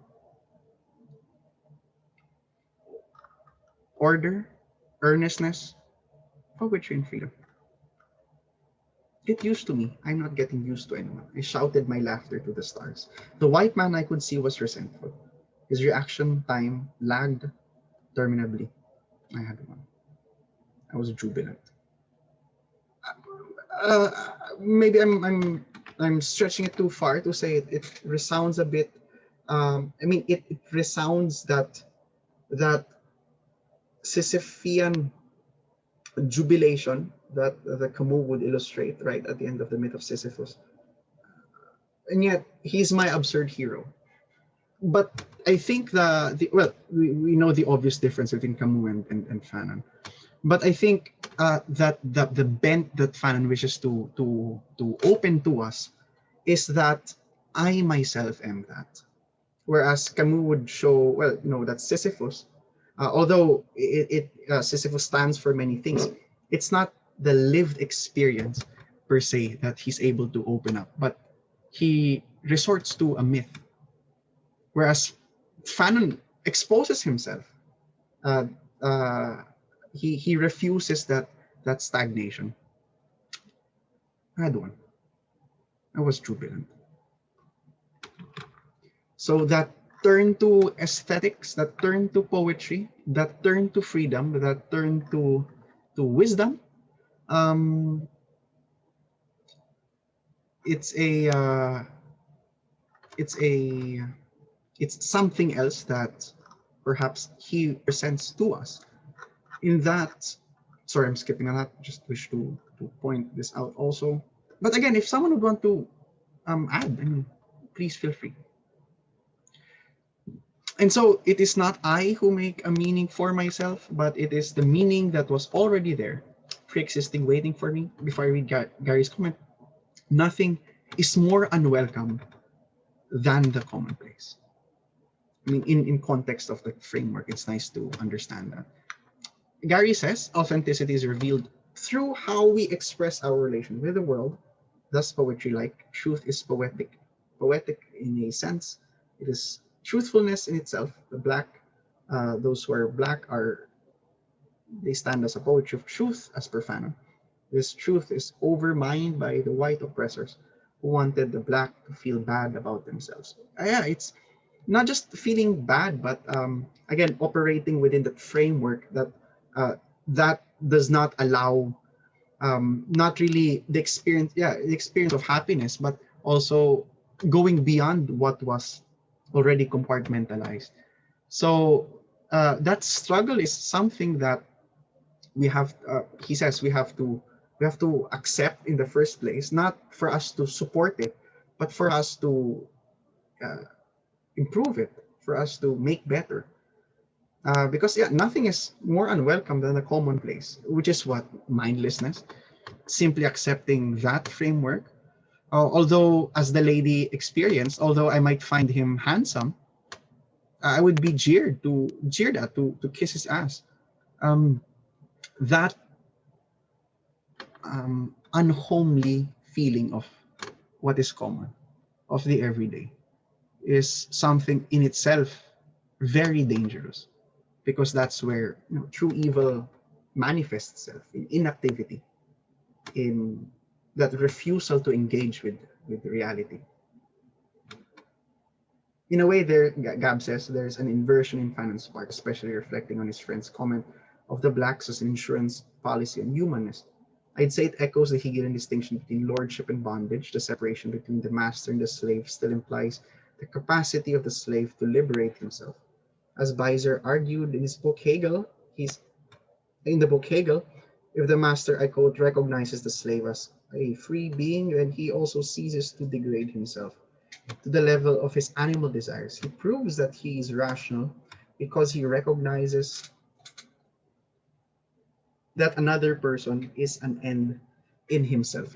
Order, earnestness, poetry, and freedom. Get used to me. I'm not getting used to anyone. I shouted my laughter to the stars. The white man I could see was resentful. His reaction time lagged terminably. I had one. I was jubilant. Maybe I'm stretching it too far to say it. It resounds a bit. I mean, it resounds that Sisyphean jubilation that the Camus would illustrate right at the end of the myth of Sisyphus. And yet he's my absurd hero. But I think we know the obvious difference between Camus and Fanon. But I think that the bent that Fanon wishes to open to us is that I myself am that. Whereas Camus would show, that Sisyphus, although Sisyphus stands for many things, it's not the lived experience per se that he's able to open up, but he resorts to a myth. Whereas Fanon exposes himself. He refuses that stagnation. I had one. I was jubilant. So that turn to aesthetics, that turn to poetry, that turn to freedom, that turn to wisdom, it's something else that perhaps he presents to us. In that, sorry, I'm skipping a lot. Just wish to point this out also. But again, if someone would want to add, I mean, please feel free. And so it is not I who make a meaning for myself, but it is the meaning that was already there, pre-existing, waiting for me. Before I read Gary's comment, nothing is more unwelcome than the commonplace. I mean, in context of the framework, it's nice to understand that. Gary says authenticity is revealed through how we express our relation with the world. Thus, poetry-like truth is poetic. Poetic in a sense, it is truthfulness in itself. The black, those who are black they stand as a poetry of truth, as per Fanon. This truth is overmined by the white oppressors who wanted the black to feel bad about themselves. Yeah, it's not just feeling bad, but again, operating within that framework that that does not allow not really the experience, the experience of happiness, but also going beyond what was already compartmentalized. So that struggle is something that we have. He says we have to accept in the first place, not for us to support it, but for us to uh, improve it, for us to make better. Because nothing is more unwelcome than a commonplace, which is what mindlessness. Simply accepting that framework. Although, as the lady experienced, although I might find him handsome, I would be jeered at, to kiss his ass. Um, that unhomely feeling of what is common, of the everyday, is something in itself very dangerous, because that's where true evil manifests itself in inactivity, in that refusal to engage with reality. In a way, there, Gab says, there's an inversion in Fanon's part, especially reflecting on his friend's comment of the blacks as insurance policy and humanness. I'd say it echoes the Hegelian distinction between lordship and bondage. The separation between the master and the slave still implies the capacity of the slave to liberate himself. As Beiser argued in his book Hegel, he's in the book Hegel, if the master, I quote, recognizes the slave as a free being, then he also ceases to degrade himself to the level of his animal desires. He proves that he is rational because he recognizes that another person is an end in himself.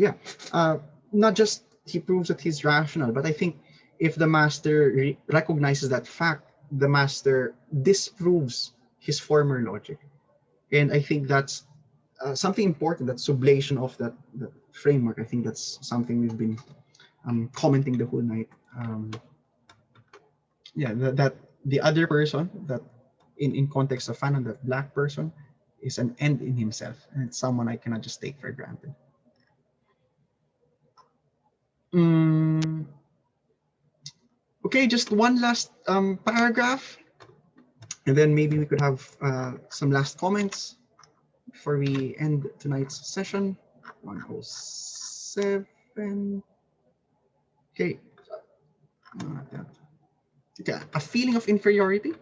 Not just he proves that he's rational, but I think if the master recognizes that fact, the master disproves his former logic. And I think that's something important, that sublation of that framework. I think that's something we've been commenting the whole night. That the other person, that in context of Fanon, that black person is an end in himself, and it's someone I cannot just take for granted. Okay, just one last paragraph, and then maybe we could have some last comments before we end tonight's session. 107. Okay. Not that. Okay, a feeling of inferiority.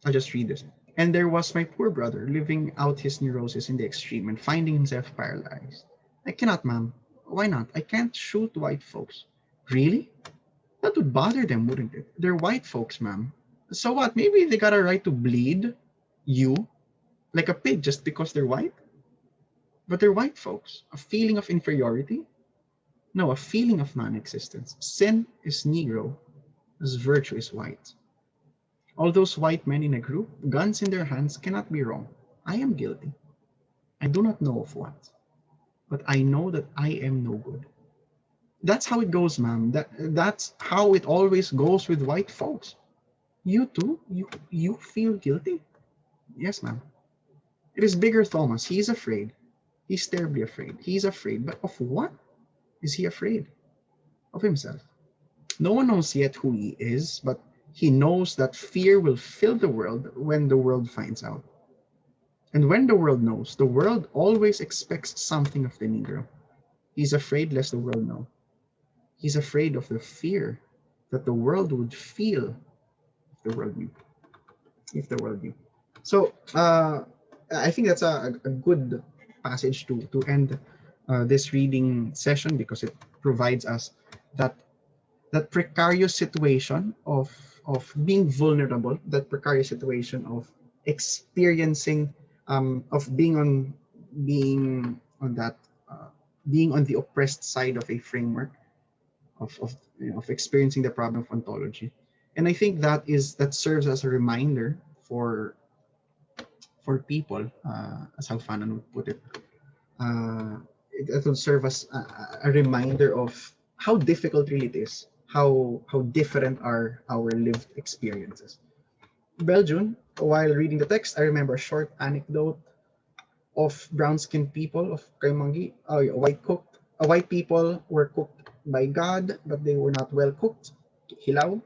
I'll just read this. And there was my poor brother living out his neurosis in the extreme and finding himself paralyzed. I cannot, ma'am. Why not? I can't shoot white folks. Really? That would bother them, wouldn't it? They're white folks, ma'am. So what? Maybe they got a right to bleed you like a pig just because they're white? But they're white folks. A feeling of inferiority? No, a feeling of non-existence. Sin is Negro, as virtue is white. All those white men in a group, guns in their hands, cannot be wrong. I am guilty. I do not know of what, but I know that I am no good. That's how it goes, ma'am. That's how it always goes with white folks. You too? You feel guilty? Yes, ma'am. It is bigger Thomas. He is afraid. He's terribly afraid. He's afraid. But of what is he afraid? Of himself. No one knows yet who he is, but he knows that fear will fill the world when the world finds out. And when the world knows, the world always expects something of the Negro. He's afraid lest the world know. He's afraid of the fear that the world would feel if the world knew. If the world knew. So I think that's a good passage to end this reading session, because it provides us that precarious situation of being vulnerable, that precarious situation of experiencing of being on that being on the oppressed side of a framework of experiencing the problem of ontology. And I think that serves as a reminder for people, as how Fanon would put it. It will serve as a reminder of how difficult really it is, how different are our lived experiences. Beljun, while reading the text, I remember a short anecdote of brown-skinned people of Kaymangi, white people were cooked by God, but they were not well cooked. Hilaw.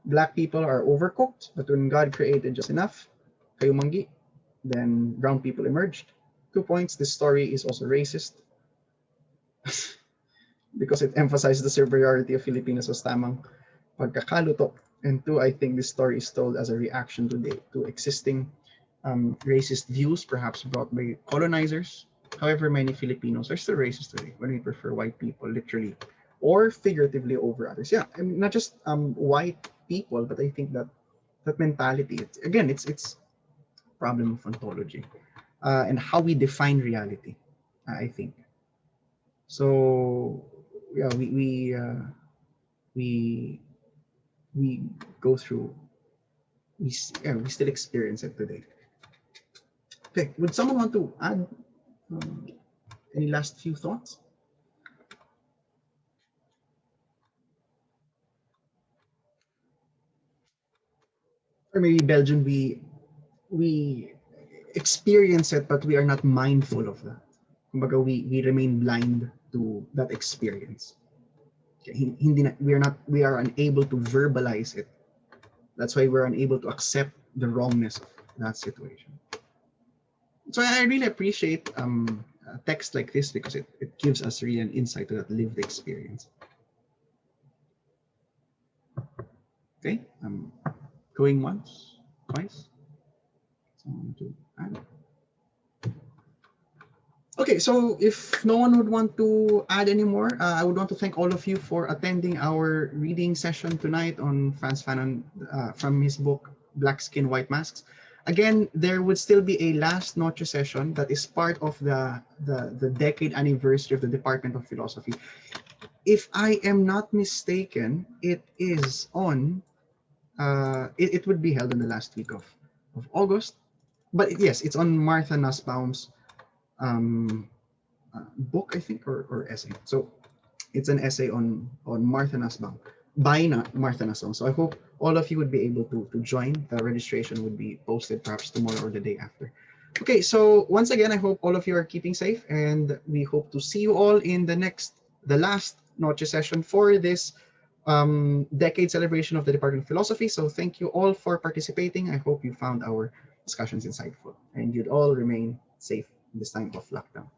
Black people are overcooked, but when God created just enough, Kayumangi, then brown people emerged. 2 points. This story is also racist because it emphasizes the superiority of Filipinos as tamang pagkakaluto. And 2, I think this story is told as a reaction to existing racist views, perhaps brought by colonizers. However, many Filipinos are still racist today when we prefer white people literally or figuratively over others. Yeah, I mean, not just white people, but I think that mentality. It's problem of ontology and how we define reality. I think so. Yeah, we we go through. We still experience it today. Okay, would someone want to add um, any last few thoughts? Or maybe Belgium, we experience it, but we are not mindful of that. Kumbaga, we remain blind to that experience. Okay, we are unable to verbalize it. That's why we're unable to accept the wrongness of that situation. So I really appreciate a text like this because it gives us really an insight to that lived experience. Okay, going once, twice. Someone to add. Okay, so if no one would want to add any more, I would want to thank all of you for attending our reading session tonight on Frantz Fanon from his book Black Skin, White Masks. Again, there would still be a last Noche session that is part of the decade anniversary of the Department of Philosophy. If I am not mistaken, it is on, it would be held in the last week of August. But yes, it's on Martha Nussbaum's book, I think, or essay. So it's an essay on Martha Nussbaum by Martha Nussbaum. So I hope all of you would be able to join. The registration would be posted perhaps tomorrow or the day after. Okay, so once again, I hope all of you are keeping safe, and we hope to see you all in the last Noche session for this decade celebration of the Department of Philosophy. So thank you all for participating. I hope you found our discussions insightful and you'd all remain safe in this time of lockdown.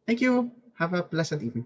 Thank you. Have a pleasant evening.